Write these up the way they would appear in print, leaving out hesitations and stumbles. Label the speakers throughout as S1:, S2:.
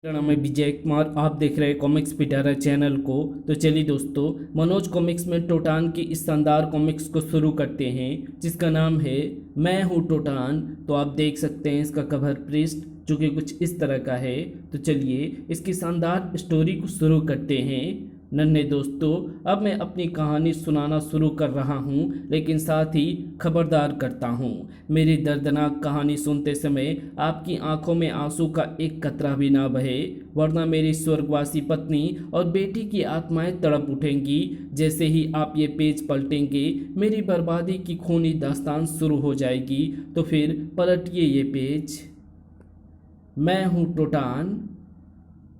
S1: मेरा नाम है विजय कुमार। आप देख रहे हैं कॉमिक्स पिटारा चैनल को। तो चलिए दोस्तों, मनोज कॉमिक्स में टोटान की इस शानदार कॉमिक्स को शुरू करते हैं, जिसका नाम है मैं हूँ टोटान। तो आप देख सकते हैं इसका कवर पृष्ठ जो कि कुछ इस तरह का है। तो चलिए इसकी शानदार स्टोरी को शुरू करते हैं। नन्हे दोस्तों, अब मैं अपनी कहानी सुनाना शुरू कर रहा हूँ, लेकिन साथ ही खबरदार करता हूँ, मेरी दर्दनाक कहानी सुनते समय आपकी आंखों में आंसू का एक कतरा भी ना बहे, वरना मेरी स्वर्गवासी पत्नी और बेटी की आत्माएं तड़प उठेंगी। जैसे ही आप ये पेज पलटेंगे, मेरी बर्बादी की खूनी दास्तान शुरू हो जाएगी। तो फिर पलटिए ये पेज। मैं हूँ टोटान।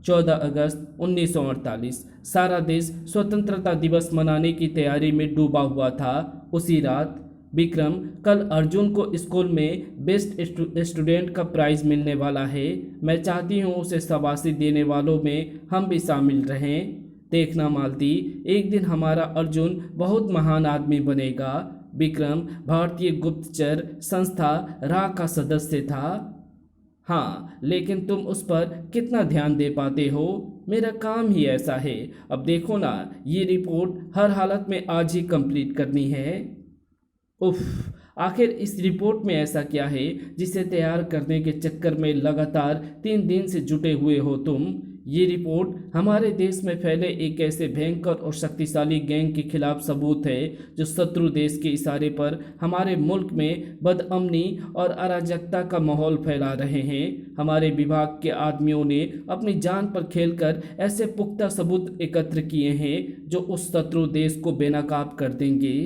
S1: 14 अगस्त 1948। सारा देश स्वतंत्रता दिवस मनाने की तैयारी में डूबा हुआ था। उसी रात विक्रम, कल अर्जुन को स्कूल में बेस्ट स्टूडेंट का प्राइज मिलने वाला है। मैं चाहती हूँ उसे शाबाशी देने वालों में हम भी शामिल रहें। देखना मालती, एक दिन हमारा अर्जुन बहुत महान आदमी बनेगा। विक्रम भारतीय गुप्तचर संस्था रा का सदस्य था। हाँ, लेकिन तुम उस पर कितना ध्यान दे पाते हो? मेरा काम ही ऐसा है। अब देखो ना, ये रिपोर्ट हर हालत में आज ही कंप्लीट करनी है। उफ, आखिर इस रिपोर्ट में ऐसा क्या है जिसे तैयार करने के चक्कर में लगातार 3 दिन से जुटे हुए हो तुम? ये रिपोर्ट हमारे देश में फैले एक ऐसे भयंकर और शक्तिशाली गैंग के खिलाफ सबूत है जो शत्रु देश के इशारे पर हमारे मुल्क में बदअमनी और अराजकता का माहौल फैला रहे हैं। हमारे विभाग के आदमियों ने अपनी जान पर खेलकर ऐसे पुख्ता सबूत एकत्र किए हैं जो उस शत्रु देश को बेनकाब कर देंगे।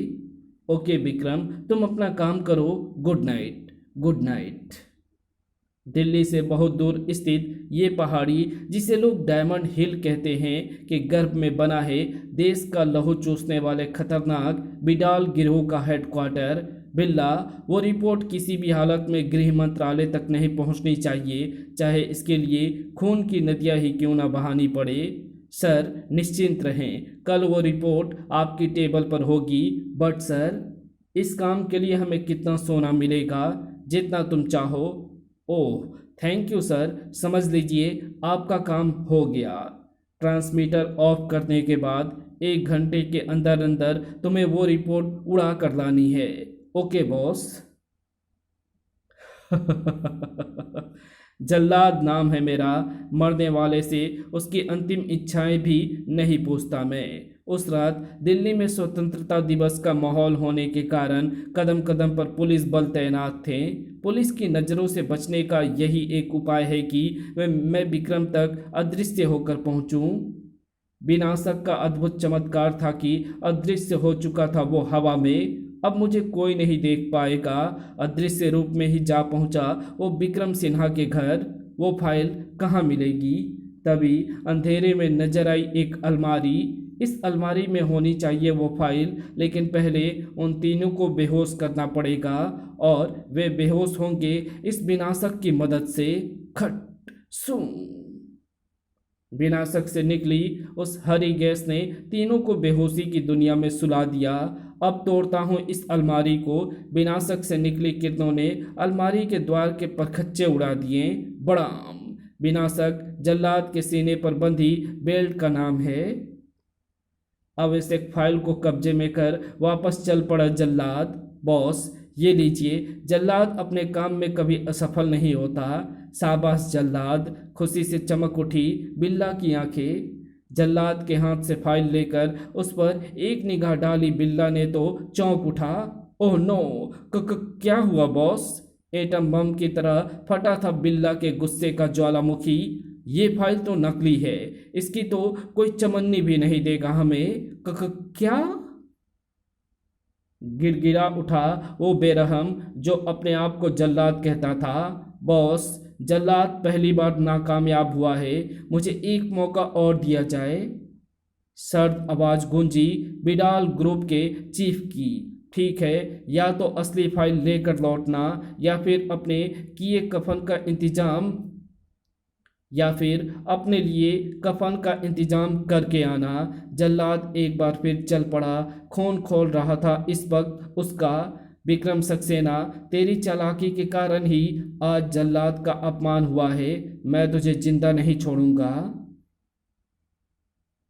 S1: ओके विक्रम, तुम अपना काम करो। Good night. Good night. Delhi से बहुत दूर स्थित ये पहाड़ी, जिसे लोग डायमंड हिल कहते हैं, के गर्भ में बना है देश का लहू चूसने वाले खतरनाक बिडाल गिरोह का हेडक्वार्टर। बिल्ला, वो रिपोर्ट किसी भी हालत में गृह मंत्रालय तक नहीं पहुंचनी चाहिए, चाहे इसके लिए खून की नदियां ही क्यों ना बहानी पड़े। सर निश्चिंत रहें, कल वो रिपोर्ट आपकी टेबल पर होगी। बट सर, इस काम के लिए हमें कितना सोना मिलेगा? जितना तुम चाहो। ओह थैंक यू सर, समझ लीजिए आपका काम हो गया। ट्रांसमीटर ऑफ करने के बाद 1 घंटे के अंदर अंदर तुम्हें वो रिपोर्ट उड़ा कर लानी है। Okay boss. जल्लाद नाम है मेरा। मरने वाले से उसकी अंतिम इच्छाएं भी नहीं पूछता मैं। उस रात दिल्ली में स्वतंत्रता दिवस का माहौल होने के कारण कदम कदम पर पुलिस बल तैनात थे। पुलिस की नज़रों से बचने का यही एक उपाय है कि मैं विक्रम तक अदृश्य होकर पहुंचूं। विनाशक का अद्भुत चमत्कार था कि अदृश्य हो चुका था वो हवा में। अब मुझे कोई नहीं देख पाएगा। अदृश्य रूप में ही जा पहुंचा वो विक्रम सिन्हा के घर। वो फाइल कहाँ मिलेगी? तभी अंधेरे में नजर आई एक अलमारी। इस अलमारी में होनी चाहिए वो फाइल, लेकिन पहले उन तीनों को बेहोश करना पड़ेगा, और वे बेहोश होंगे इस विनाशक की मदद से। खट सू। विनाशक से निकली उस हरी गैस ने तीनों को बेहोशी की दुनिया में सुला दिया। अब तोड़ता हूँ इस अलमारी को। विनाशक से निकली किरणों ने अलमारी के द्वार के परखच्चे उड़ा दिए। बड़ाम। विनाशक जल्लाद के सीने पर बंधी बेल्ट का नाम है। आवश्यक फाइल को कब्जे में कर वापस चल पड़ा जल्लाद। बॉस ये लीजिए। जल्लाद अपने काम में कभी असफल नहीं होता। शाबाश जल्लाद। खुशी से चमक उठी बिल्ला की आंखें। जल्लाद के हाथ से फाइल लेकर उस पर एक निगाह डाली बिल्ला ने तो चौंक उठा। ओह नो, क्या हुआ बॉस? एटम बम की तरह फटा था बिल्ला के गुस्से का ज्वालामुखी। ये फाइल तो नकली है, इसकी तो कोई चमन्नी भी नहीं देगा हमें। क्या? गिड़गिड़ा उठा वो बेरहम जो अपने आप को जल्लाद कहता था। बॉस, जल्लाद पहली बार नाकामयाब हुआ है, मुझे एक मौका और दिया जाए। सर्द आवाज गूंजी बिडाल ग्रुप के चीफ की। ठीक है, या तो असली फाइल लेकर लौटना, या फिर अपने किए कफन का इंतजाम या फिर अपने लिए कफन का इंतजाम करके आना। जल्लाद एक बार फिर चल पड़ा। खून खोल रहा था इस वक्त उसका। विक्रम सक्सेना, तेरी चालाकी के कारण ही आज जल्लाद का अपमान हुआ है। मैं तुझे जिंदा नहीं छोड़ूंगा।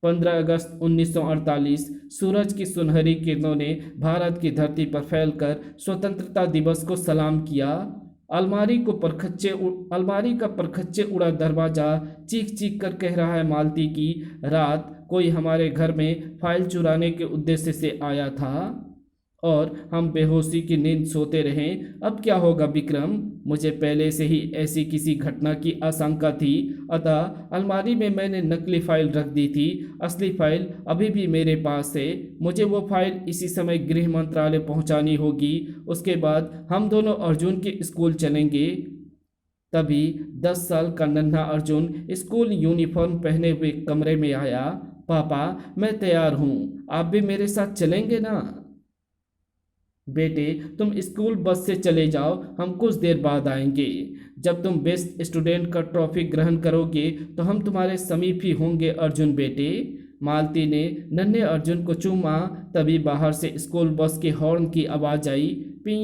S1: 15 अगस्त 1948 सूरज की सुनहरी किरणों ने भारत की धरती पर फैलकर स्वतंत्रता दिवस को सलाम किया। अलमारी का परखच्चे उड़ा दरवाजा चीख चीख कर कह रहा है, मालती की रात कोई हमारे घर में फाइल चुराने के उद्देश्य से आया था और हम बेहोशी की नींद सोते रहें। अब क्या होगा विक्रम? मुझे पहले से ही ऐसी किसी घटना की आशंका थी, अतः अलमारी में मैंने नकली फाइल रख दी थी। असली फाइल अभी भी मेरे पास है। मुझे वो फाइल इसी समय गृह मंत्रालय पहुंचानी होगी। उसके बाद हम दोनों अर्जुन के स्कूल चलेंगे। तभी 10 साल का नन्हा अर्जुन स्कूल यूनिफॉर्म पहने हुए कमरे में आया। पापा, मैं तैयार हूँ, आप भी मेरे साथ चलेंगे ना? बेटे, तुम स्कूल बस से चले जाओ, हम कुछ देर बाद आएंगे। जब तुम बेस्ट स्टूडेंट का ट्रॉफी ग्रहण करोगे तो हम तुम्हारे समीप ही होंगे अर्जुन बेटे। मालती ने नन्हे अर्जुन को चूमा। तभी बाहर से स्कूल बस के हॉर्न की आवाज आई। पी,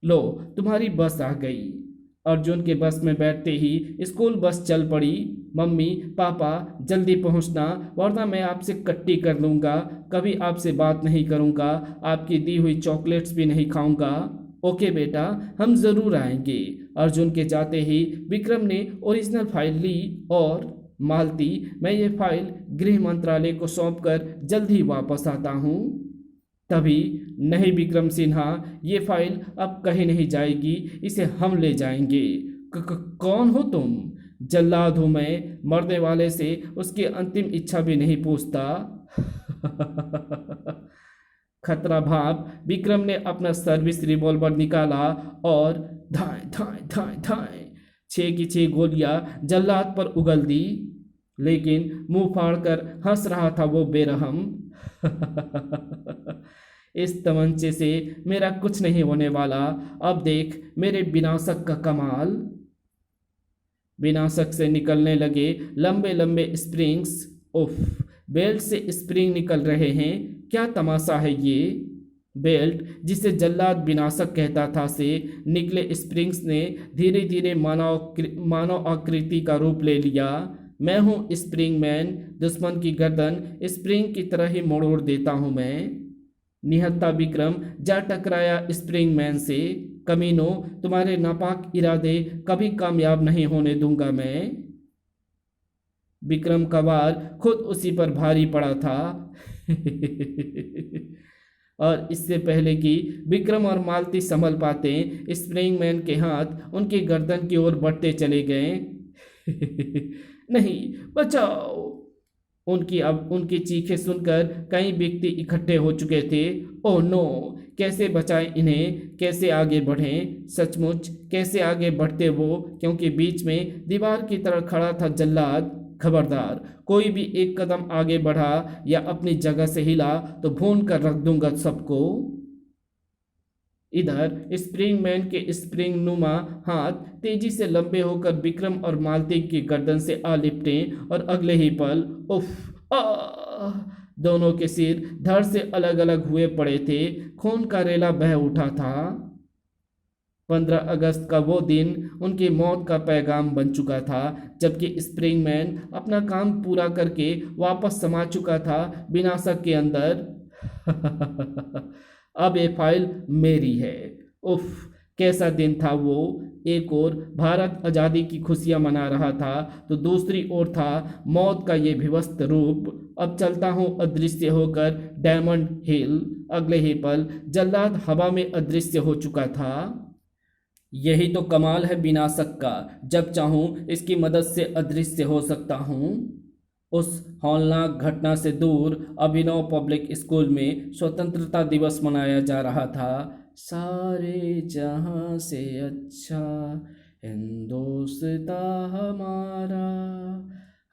S1: लो तुम्हारी बस आ गई। अर्जुन के बस में बैठते ही स्कूल बस चल पड़ी। मम्मी, पापा, जल्दी पहुंचना वरना मैं आपसे कट्टी कर लूँगा। कभी आपसे बात नहीं करूँगा, आपकी दी हुई चॉकलेट्स भी नहीं खाऊंगा। ओके बेटा, हम ज़रूर आएंगे। अर्जुन के जाते ही विक्रम ने ओरिजिनल फाइल ली और मालती, मैं ये फाइल गृह मंत्रालय को सौंप कर जल्द ही वापस आता हूँ। तभी, नहीं विक्रम सिन्हा, ये फाइल अब कहीं नहीं जाएगी, इसे हम ले जाएंगे। कौन हो तुम? जल्लाद हूं मैं, मरने वाले से उसकी अंतिम इच्छा भी नहीं पूछता। खतरा भाप विक्रम ने अपना सर्विस रिवॉल्वर निकाला और धाए धाए धाए धाए 6 की 6 गोलियां जल्लाद पर उगल दी। लेकिन मुंह फाड़कर हंस रहा था वो बेरहम। इस तमंचे से मेरा कुछ नहीं होने वाला। अब देख मेरे विनाशक का कमाल। विनाशक से निकलने लगे लंबे लंबे स्प्रिंग्स। उफ, बेल्ट से स्प्रिंग निकल रहे हैं। क्या तमाशा है ये? बेल्ट, जिसे जल्लाद विनाशक कहता था, से निकले स्प्रिंग्स ने धीरे धीरे मानव आकृति का रूप ले लिया। मैं हूँ स्प्रिंग मैन, दुश्मन की गर्दन स्प्रिंग की तरह ही मोड़ देता हूँ मैं। निहत्था विक्रम जा टकराया स्प्रिंग मैन से। कमीनों, तुम्हारे नापाक इरादे कभी कामयाब नहीं होने दूंगा मैं। विक्रम का वार खुद उसी पर भारी पड़ा था। और इससे पहले कि विक्रम और मालती संभल पाते, स्प्रिंग मैन के हाथ उनकी गर्दन की ओर बढ़ते चले गए। नहीं, बचाओ! उनकी चीखें सुनकर कई व्यक्ति इकट्ठे हो चुके थे। ओह नो, कैसे बचाएं इन्हें, कैसे आगे बढ़ें? सचमुच कैसे आगे बढ़ते वो, क्योंकि बीच में दीवार की तरह खड़ा था जल्लाद। खबरदार, कोई भी एक कदम आगे बढ़ा या अपनी जगह से हिला तो भून कर रख दूंगा सबको। इधर स्प्रिंग मैन के स्प्रिंग नुमा हाथ तेजी से लंबे होकर विक्रम और मालती की गर्दन से आ लिपटे और अगले ही पल उफ आ, दोनों के सिर धड़ से अलग अलग हुए पड़े थे। खून का रेला बह उठा था। 15 अगस्त का वो दिन उनकी मौत का पैगाम बन चुका था, जबकि स्प्रिंग मैन अपना काम पूरा करके वापस समा चुका था विनाशक के अंदर। अब ये फाइल मेरी है। उफ, कैसा दिन था वो। एक ओर भारत आज़ादी की खुशियां मना रहा था तो दूसरी ओर था मौत का ये विवस्त रूप। अब चलता हूँ अदृश्य होकर डायमंड हिल। अगले ही पल जल्लाद हवा में अदृश्य हो चुका था। यही तो कमाल है विनाशक का, जब चाहूँ इसकी मदद से अदृश्य हो सकता हूँ। उस हौलनाक घटना से दूर अभिनव पब्लिक स्कूल में स्वतंत्रता दिवस मनाया जा रहा था। सारे जहां से अच्छा हिंदुस्तान हमारा,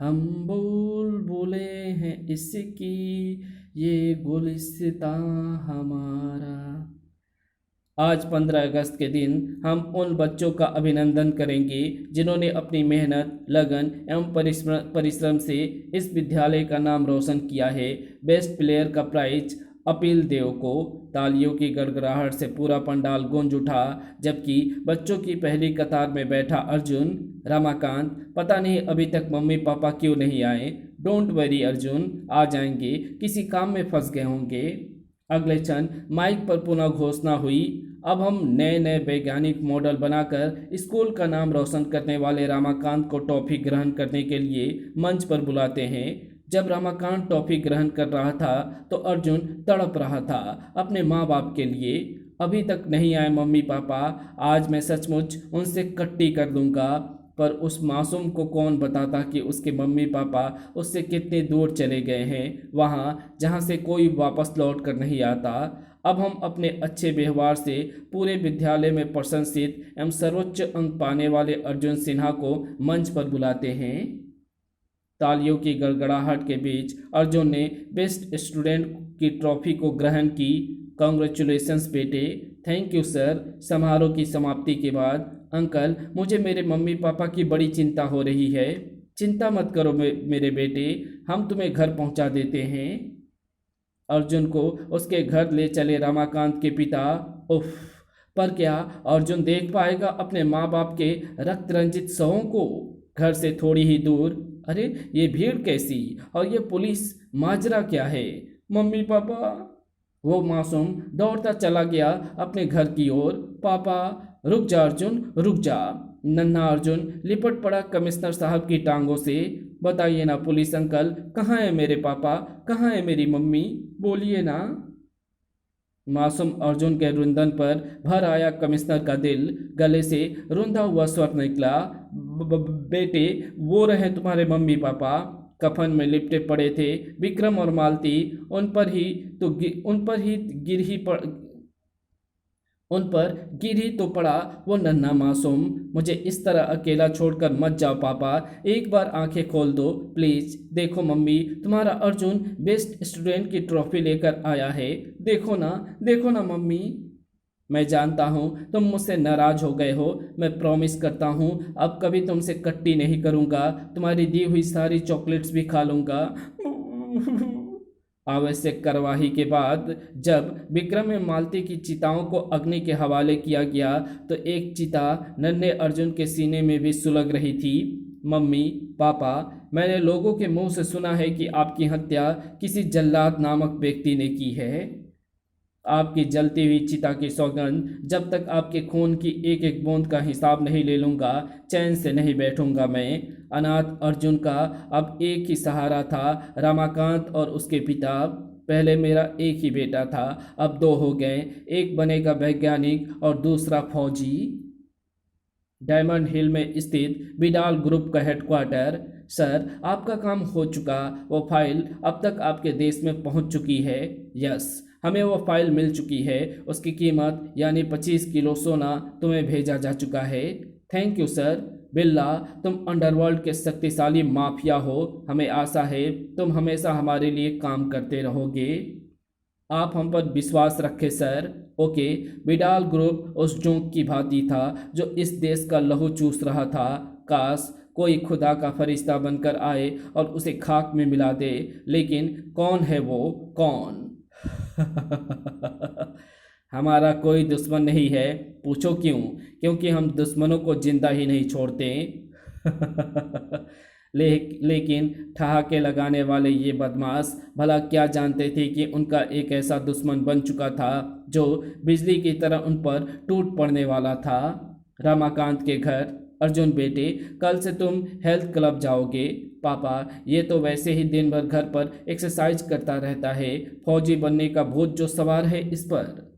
S1: हम बुलबुले हैं इसकी, ये गुलिस्तां हमारा। आज 15 अगस्त के दिन हम उन बच्चों का अभिनंदन करेंगे जिन्होंने अपनी मेहनत, लगन एवं परिश्रम से इस विद्यालय का नाम रोशन किया है। बेस्ट प्लेयर का प्राइज अपील देव को। तालियों की गड़गड़ाहट से पूरा पंडाल गूंज उठा, जबकि बच्चों की पहली कतार में बैठा अर्जुन, रमाकांत, पता नहीं अभी तक मम्मी पापा क्यों नहीं आए। डोंट वरी अर्जुन, आ जाएंगे, किसी काम में फंस गए होंगे। अगले क्षण माइक पर पुनः घोषणा हुई, अब हम नए नए वैज्ञानिक मॉडल बनाकर स्कूल का नाम रोशन करने वाले रमाकांत को टॉफी ग्रहण करने के लिए मंच पर बुलाते हैं। जब रमाकांत टॉफी ग्रहण कर रहा था तो अर्जुन तड़प रहा था अपने माँ बाप के लिए। अभी तक नहीं आए मम्मी पापा, आज मैं सचमुच उनसे कट्टी कर दूंगा। पर उस मासूम को कौन बताता कि उसके मम्मी पापा उससे कितने दूर चले गए हैं, वहाँ जहाँ से कोई वापस लौट कर नहीं आता। अब हम अपने अच्छे व्यवहार से पूरे विद्यालय में प्रशंसित एवं सर्वोच्च अंक पाने वाले अर्जुन सिन्हा को मंच पर बुलाते हैं। तालियों की गड़गड़ाहट के बीच अर्जुन ने बेस्ट स्टूडेंट की ट्रॉफी को ग्रहण की। कॉन्ग्रेचुलेशंस बेटे। Thank you sir. समारोह की समाप्ति के बाद, अंकल, मुझे मेरे मम्मी पापा की बड़ी चिंता हो रही है। चिंता मत करो मेरे बेटे, हम तुम्हें घर पहुंचा देते हैं। अर्जुन को उसके घर ले चले रमाकांत के पिता। उफ, पर क्या अर्जुन देख पाएगा अपने माँ बाप के रक्त रंजित शवों को? घर से थोड़ी ही दूर, अरे ये भीड़ कैसी, और ये पुलिस, माजरा क्या है? Mummy papa. वो मासूम दौड़ता चला गया अपने घर की ओर। पापा, रुक जा अर्जुन, रुक जा। नन्हा अर्जुन लिपट पड़ा कमिश्नर साहब की टांगों से। बताइए ना पुलिस अंकल, कहाँ है मेरे पापा, कहाँ है मेरी मम्मी, बोलिए ना। मासूम अर्जुन के रुंदन पर भर आया कमिश्नर का दिल। गले से रुंधा हुआ स्वर निकला, बेटे, वो रहे तुम्हारे मम्मी पापा, कफन में लिपटे पड़े थे विक्रम और मालती। उन पर गिर ही तो पड़ा वो नन्हा मासूम। मुझे इस तरह अकेला छोड़कर मत जाओ पापा, एक बार आंखें खोल दो प्लीज। देखो मम्मी, तुम्हारा अर्जुन बेस्ट स्टूडेंट की ट्रॉफी लेकर आया है, देखो ना मम्मी। मैं जानता हूँ तुम मुझसे नाराज हो गए हो। मैं प्रॉमिस करता हूँ अब कभी तुमसे कट्टी नहीं करूँगा, तुम्हारी दी हुई सारी चॉकलेट्स भी खा लूँगा। आवश्यक कार्यवाही के बाद जब विक्रम में मालती की चिताओं को अग्नि के हवाले किया गया तो एक चिता नन्हे अर्जुन के सीने में भी सुलग रही थी। मम्मी पापा, मैंने लोगों के मुंह से सुना है कि आपकी हत्या किसी जल्लाद नामक व्यक्ति ने की है। आपकी जलती हुई चिता की सौगंध, जब तक आपके खून की एक एक बूंद का हिसाब नहीं ले लूँगा चैन से नहीं बैठूंगा मैं। अनाथ अर्जुन का अब एक ही सहारा था, रमाकांत और उसके पिता। पहले मेरा एक ही बेटा था, अब दो हो गए, एक बनेगा वैज्ञानिक और दूसरा फौजी। डायमंड हिल में स्थित विडाल ग्रुप का हेडक्वार्टर। सर, आपका काम हो चुका, वो फाइल अब तक आपके देश में पहुंच चुकी है। यस, हमें वो फाइल मिल चुकी है, उसकी कीमत यानी 25 किलो सोना तुम्हें भेजा जा चुका है। Thank you sir. बिल्ला, तुम अंडरवर्ल्ड के शक्तिशाली माफिया हो, हमें आशा है तुम हमेशा हमारे लिए काम करते रहोगे। आप हम पर विश्वास रखें सर। ओके। विडाल ग्रुप उस जोंक की भांति था जो इस देश का लहू चूस रहा था। काश कोई खुदा का फरिश्ता बनकर आए और उसे खाक में मिला दे। लेकिन कौन है वो, कौन? हमारा कोई दुश्मन नहीं है। पूछो क्यों? क्योंकि हम दुश्मनों को जिंदा ही नहीं छोड़ते। लेकिन ठहाके लगाने वाले ये बदमाश भला क्या जानते थे कि उनका एक ऐसा दुश्मन बन चुका था जो बिजली की तरह उन पर टूट पड़ने वाला था। रमाकांत के घर। अर्जुन बेटे, कल से तुम हेल्थ क्लब जाओगे। पापा, ये तो वैसे ही दिन भर घर पर एक्सरसाइज करता रहता है, फौजी बनने का भूत जो सवार है इस पर।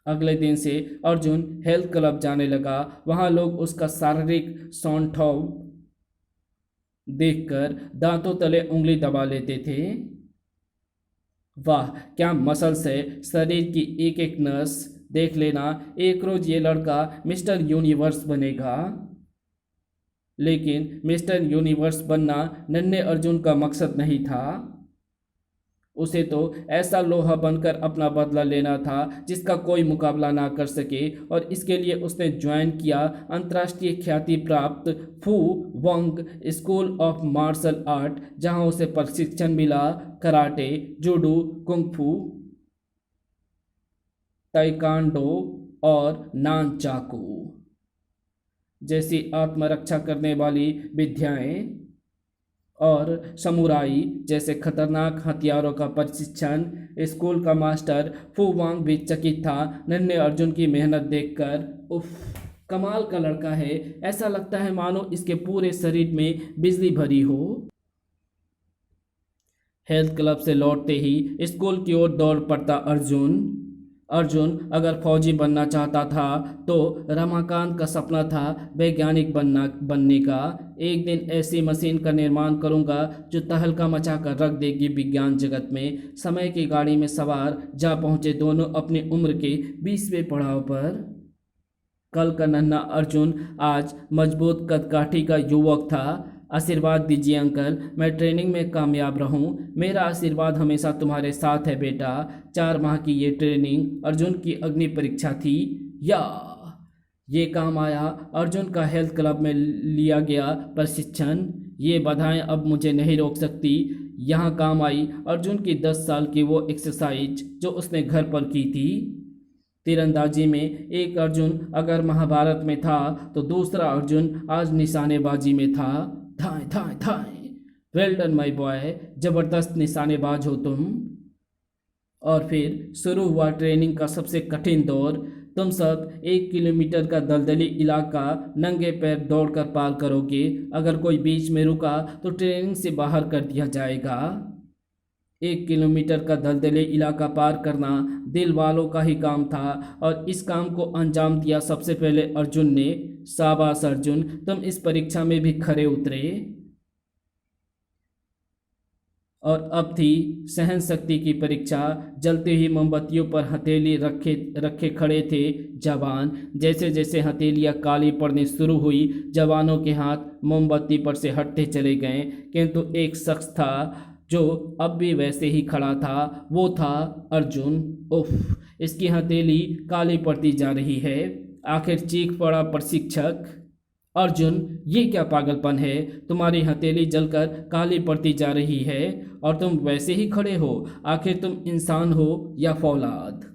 S1: अगले दिन से अर्जुन हेल्थ क्लब जाने लगा। वहाँ लोग उसका शारीरिक सौंठव देखकर दांतों तले उंगली दबा लेते थे। वाह, क्या मसल्स है, शरीर की एक एक नस। देख लेना, एक रोज ये लड़का मिस्टर यूनिवर्स बनेगा। लेकिन मिस्टर यूनिवर्स बनना नन्हे अर्जुन का मकसद नहीं था। उसे तो ऐसा लोहा बनकर अपना बदला लेना था जिसका कोई मुकाबला ना कर सके, और इसके लिए उसने ज्वाइन किया अंतर्राष्ट्रीय ख्याति प्राप्त फू वंग स्कूल ऑफ मार्शल आर्ट, जहां उसे प्रशिक्षण मिला कराटे, जूडो, कुंग फू, ताइक्वांडो और नानचाकू जैसी आत्मरक्षा करने वाली विद्याएं, और समुराई जैसे खतरनाक हथियारों का प्रशिक्षण। स्कूल का मास्टर फू वांग भी चकित था नन्हे अर्जुन की मेहनत देखकर। उफ, कमाल का लड़का है, ऐसा लगता है मानो इसके पूरे शरीर में बिजली भरी हो। हेल्थ क्लब से लौटते ही स्कूल की ओर दौड़ पड़ता अर्जुन। अर्जुन अगर फौजी बनना चाहता था तो रमाकांत का सपना था वैज्ञानिक बनने का। एक दिन ऐसी मशीन का निर्माण करूंगा जो तहलका मचा कर रख देगी विज्ञान जगत में। समय की गाड़ी में सवार जा पहुंचे दोनों अपनी उम्र के 20वें पड़ाव पर। कल का नन्हा अर्जुन आज मजबूत कदकाठी का युवक था। आशीर्वाद दीजिए अंकल, मैं ट्रेनिंग में कामयाब रहूं। मेरा आशीर्वाद हमेशा तुम्हारे साथ है बेटा। 4 माह की ये ट्रेनिंग अर्जुन की अग्नि परीक्षा थी। या ये काम आया अर्जुन का हेल्थ क्लब में लिया गया प्रशिक्षण। ये बाधाएं अब मुझे नहीं रोक सकती। यहाँ काम आई अर्जुन की 10 साल की वो एक्सरसाइज जो उसने घर पर की थी। तीरंदाजी में एक अर्जुन अगर महाभारत में था तो दूसरा अर्जुन आज निशानेबाजी में था। धाएं धाएं धाएं। वेल डन माय बॉय, जबरदस्त निशानेबाज हो तुम। और फिर शुरू हुआ ट्रेनिंग का सबसे कठिन दौर। तुम सब 1 किलोमीटर का दलदली इलाका नंगे पैर दौड़कर पार करोगे। अगर कोई बीच में रुका तो ट्रेनिंग से बाहर कर दिया जाएगा। 1 किलोमीटर का दलदली इलाका पार करना दिल वालों का ही काम था, और इस काम को अंजाम दिया सबसे पहले अर्जुन ने। शाबाश अर्जुन, तुम इस परीक्षा में भी खरे उतरे। और अब थी सहन शक्ति की परीक्षा। जलते ही मोमबत्तियों पर हथेली रखे खड़े थे जवान। जैसे जैसे हथेलियाँ काली पड़नी शुरू हुई जवानों के हाथ मोमबत्ती पर से हटते चले गए, किंतु एक शख्स था जो अब भी वैसे ही खड़ा था। वो था अर्जुन। उफ, इसकी हथेली काली पड़ती जा रही है। आखिर चीख पड़ा प्रशिक्षक। अर्जुन, ये क्या पागलपन है? तुम्हारी हथेली जलकर काली पड़ती जा रही है और तुम वैसे ही खड़े हो। आखिर तुम इंसान हो या फौलाद?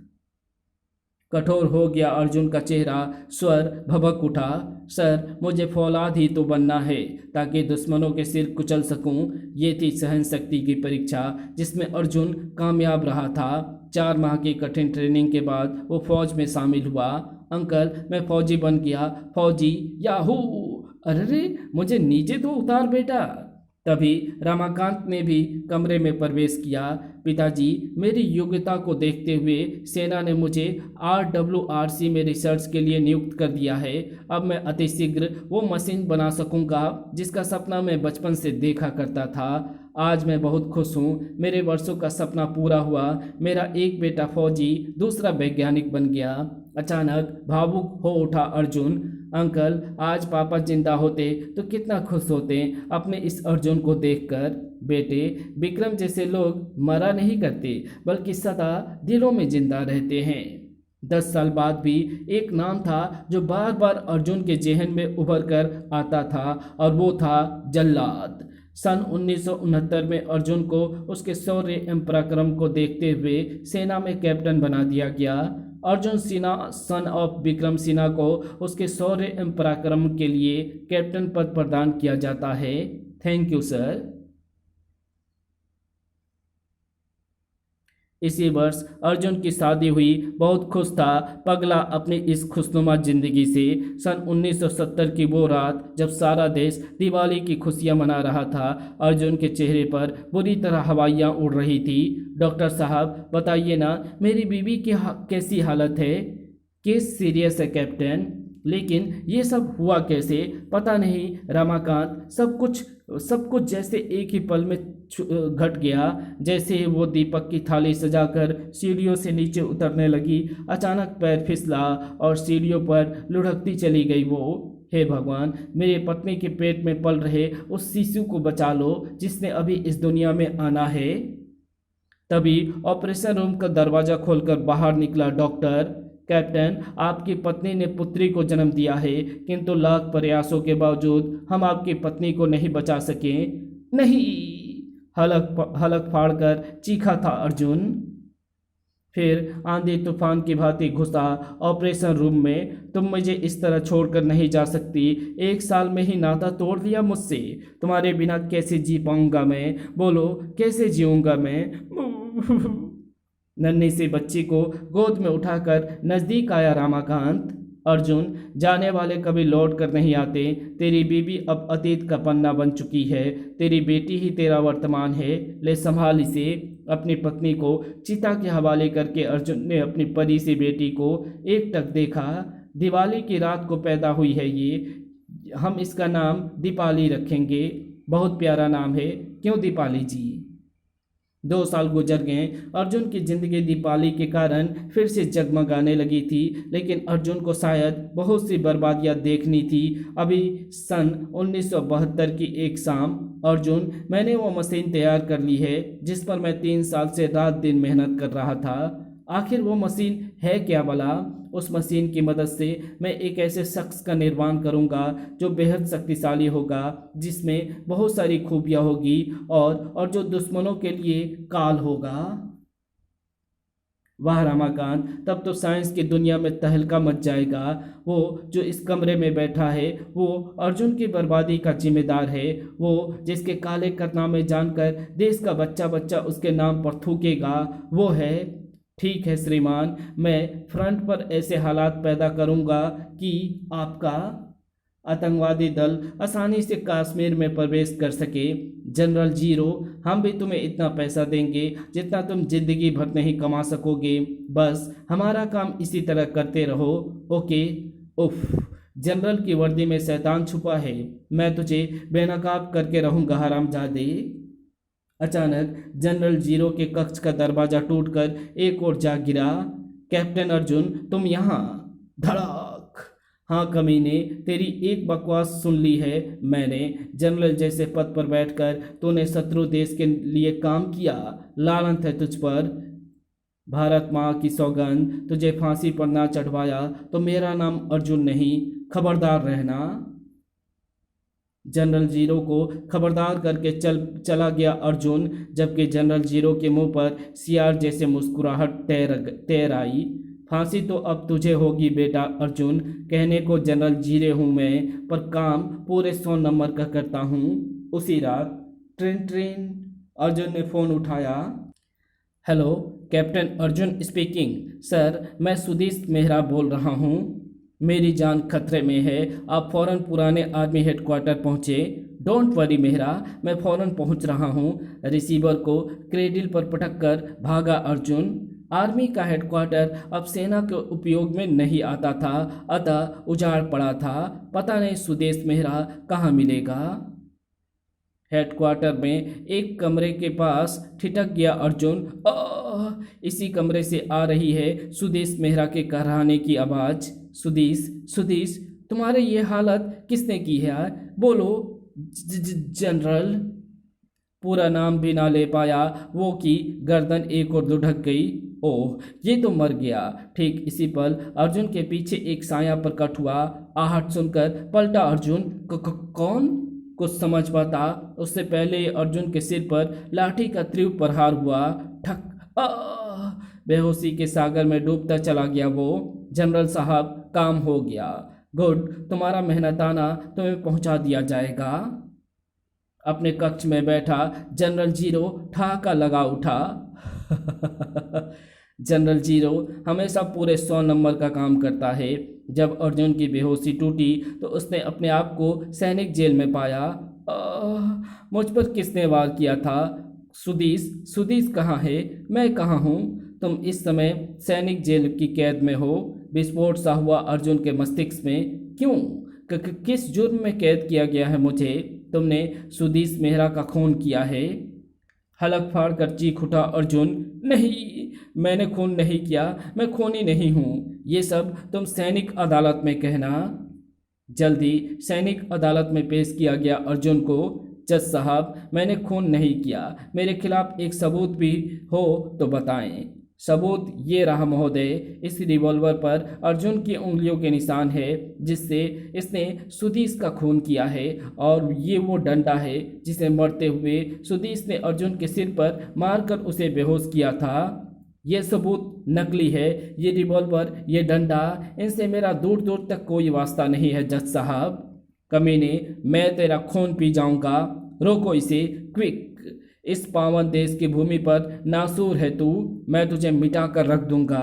S1: कठोर हो गया अर्जुन का चेहरा। स्वर भभक उठा। सर, मुझे फौलाद ही तो बनना है ताकि दुश्मनों के सिर कुचल सकूं। ये थी सहन शक्ति की परीक्षा जिसमें अर्जुन कामयाब रहा था। 4 माह की कठिन ट्रेनिंग के बाद वो फौज में शामिल हुआ। अंकल, मैं फौजी बन गया। फौजी? याहू! अरे, मुझे नीचे तो उतार बेटा। तभी रमाकांत ने भी कमरे में प्रवेश किया। पिताजी, मेरी योग्यता को देखते हुए सेना ने मुझे RWRC में रिसर्च के लिए नियुक्त कर दिया है। अब मैं अतिशीघ्र वो मशीन बना सकूंगा जिसका सपना मैं बचपन से देखा करता था। आज मैं बहुत खुश हूँ। मेरे वर्षों का सपना पूरा हुआ। मेरा एक बेटा फौजी, दूसरा वैज्ञानिक बन गया। अचानक भावुक हो उठा अर्जुन। अंकल, आज पापा जिंदा होते तो कितना खुश होते अपने इस अर्जुन को देखकर। बेटे, विक्रम जैसे लोग मरा नहीं करते बल्कि सदा दिलों में जिंदा रहते हैं। 10 साल बाद भी एक नाम था जो बार बार अर्जुन के जेहन में उभर कर आता था, और वो था जल्लाद। सन 1969 में अर्जुन को उसके शौर्य एवं पराक्रम को देखते हुए सेना में कैप्टन बना दिया गया। अर्जुन सिन्हा सन ऑफ विक्रम सिन्हा को उसके शौर्य एवं पराक्रम के लिए कैप्टन पद प्रदान किया जाता है। Thank you sir. इसी वर्ष अर्जुन की शादी हुई। बहुत खुश था पगला अपनी इस खुशनुमा जिंदगी से। सन 1970 की वो रात जब सारा देश दिवाली की खुशियां मना रहा था, अर्जुन के चेहरे पर बुरी तरह हवाइयां उड़ रही थी। डॉक्टर साहब, बताइए ना, मेरी बीवी की कैसी हालत है? केस सीरियस है कैप्टन। लेकिन ये सब हुआ कैसे? पता नहीं रमाकांत, सब कुछ जैसे एक ही पल में घट गया। जैसे ही वो दीपक की थाली सजाकर सीढ़ियों से नीचे उतरने लगी, अचानक पैर फिसला और सीढ़ियों पर लुढ़कती चली गई वो। हे भगवान, मेरे पत्नी के पेट में पल रहे उस शिशु को बचा लो जिसने अभी इस दुनिया में आना है। तभी ऑपरेशन रूम का दरवाजा खोलकर बाहर निकला डॉक्टर। कैप्टन, आपकी पत्नी ने पुत्री को जन्म दिया है, किंतु लाख प्रयासों के बावजूद हम आपकी पत्नी को नहीं बचा सके। नहीं, हलक फाड़कर चीखा था अर्जुन। फिर आंधी तूफान की भांति घुसा ऑपरेशन रूम में। तुम मुझे इस तरह छोड़कर नहीं जा सकती। 1 साल में ही नाता तोड़ लिया मुझसे। तुम्हारे बिना कैसे जी पाऊंगा मैं? बोलो, कैसे जीऊंगा मैं? नन्ही से बच्ची को गोद में उठाकर नजदीक आया रामाकांत। अर्जुन, जाने वाले कभी लौट कर नहीं आते। तेरी बीवी अब अतीत का पन्ना बन चुकी है। तेरी बेटी ही तेरा वर्तमान है। ले संभाल इसे। अपनी पत्नी को चिता के हवाले करके अर्जुन ने अपनी परी सी बेटी को एकटक देखा। दिवाली की रात को पैदा हुई है ये। हम इसका नाम दीपाली रखेंगे। बहुत प्यारा नाम है, क्यों दीपाली जी? 2 साल गुजर गए। अर्जुन की जिंदगी दीपाली के कारण फिर से जगमगाने लगी थी, लेकिन अर्जुन को शायद बहुत सी बर्बादियां देखनी थी। अभी सन 1972 की एक शाम, अर्जुन, मैंने वो मशीन तैयार कर ली है जिस पर मैं 3 साल से रात दिन मेहनत कर रहा था। आखिर वो मशीन है क्या भला? उस मशीन की मदद से मैं एक ऐसे शख्स का निर्माण करूंगा जो बेहद शक्तिशाली होगा, जिसमें बहुत सारी खूबियां होगी और जो दुश्मनों के लिए काल होगा। वाह रमाकांत, तब तो साइंस की दुनिया में तहलका मच जाएगा। वो जो इस कमरे में बैठा है वो अर्जुन की बर्बादी का जिम्मेदार है। वो जिसके काले कारनामे जानकर देश का बच्चा बच्चा उसके नाम पर थूकेगा, वो है। ठीक है श्रीमान, मैं फ्रंट पर ऐसे हालात पैदा करूंगा कि आपका आतंकवादी दल आसानी से कश्मीर में प्रवेश कर सके। जनरल जीरो, हम भी तुम्हें इतना पैसा देंगे जितना तुम जिंदगी भर नहीं कमा सकोगे। बस हमारा काम इसी तरह करते रहो, ओके? उफ, जनरल की वर्दी में शैतान छुपा है। मैं तुझे बेनकाब करके रहूंगा हरामजादे। अचानक जनरल जीरो के कक्ष का दरवाजा टूटकर एक ओर जा गिरा। कैप्टन अर्जुन, तुम यहाँ? धड़ाक। हाँ कमीने, तेरी एक बकवास सुन ली है मैंने। जनरल जैसे पद पर बैठकर तूने शत्रु देश के लिए काम किया। लानत है तुझ पर। भारत माँ की सौगंध, तुझे फांसी पर ना चढ़वाया तो मेरा नाम अर्जुन नहीं। खबरदार रहना। जनरल जीरो को खबरदार करके चला गया अर्जुन, जबकि जनरल जीरो के मुंह पर सियार जैसे मुस्कुराहट तैर आई। फांसी तो अब तुझे होगी बेटा अर्जुन। कहने को जनरल जीरो हूँ मैं, पर काम पूरे 100 नंबर का करता हूँ। उसी रात ट्रेन ट्रेन अर्जुन ने फ़ोन उठाया। Hello, captain Arjun speaking. Sir, मैं सुदेश मेहरा बोल रहा हूँ। मेरी जान खतरे में है। आप फौरन पुराने आर्मी हेडक्वार्टर पहुँचे। डोंट वरी मेहरा, मैं फौरन पहुँच रहा हूँ। रिसीवर को क्रेडिल पर पटक कर भागा अर्जुन। आर्मी का हेडक्वार्टर अब सेना के उपयोग में नहीं आता था, अतः उजाड़ पड़ा था। पता नहीं सुदेश मेहरा कहाँ मिलेगा। हेडक्वार्टर में एक कमरे के पास ठिठक गया अर्जुन। इसी कमरे से आ रही है सुदेश मेहरा के कराहने की आवाज़। सुदेश, तुम्हारे ये हालत किसने की है? बोलो। जनरल। पूरा नाम भी ना ले पाया वो की गर्दन एक और लुढ़क गई। ओह, ये तो मर गया। ठीक इसी पल अर्जुन के पीछे एक साया प्रकट हुआ। आहट सुनकर पलटा अर्जुन। कौन? कुछ समझ पाता उससे पहले अर्जुन के सिर पर लाठी का तीव्र प्रहार हुआ। ठक। बेहोशी के सागर में डूबता चला गया वो। जनरल साहब, काम हो गया। गुड, तुम्हारा मेहनताना तुम्हें पहुंचा दिया जाएगा। अपने कक्ष में बैठा जनरल जीरो ठहाका लगा उठा। जनरल जीरो हमेशा पूरे 100 नंबर का काम करता है। जब अर्जुन की बेहोशी टूटी तो उसने अपने आप को सैनिक जेल में पाया। मुझ पर किसने वार किया था? सुदेश कहाँ है? मैं कहाँ हूँ? तुम इस समय सैनिक जेल की कैद में हो। विस्फोट सा हुआ अर्जुन के मस्तिष्क में। क्यों? किस जुर्म में कैद किया गया है मुझे? तुमने सुदेश मेहरा का खून किया है। हलक फाड़ कर चीख उठा अर्जुन। नहीं, मैंने खून नहीं किया। मैं खूनी नहीं हूँ। ये सब तुम सैनिक अदालत में कहना। जल्दी सैनिक अदालत में पेश किया गया अर्जुन को। जज साहब, मैंने खून नहीं किया। मेरे खिलाफ एक सबूत भी हो तो बताएं। सबूत ये रहा महोदय। इस रिवॉल्वर पर अर्जुन की उंगलियों के निशान है जिससे इसने सुधीश का खून किया है, और ये वो डंडा है जिसे मरते हुए सुधीश ने अर्जुन के सिर पर मारकर उसे बेहोश किया था। ये सबूत नकली है। ये रिवॉल्वर, ये डंडा, इनसे मेरा दूर दूर तक कोई वास्ता नहीं है जज साहब। कमीने, मैं तेरा खून पी जाऊंगा। रोको इसे, क्विक। इस पावन देश की भूमि पर नासूर है तू, मैं तुझे मिटा कर रख दूंगा।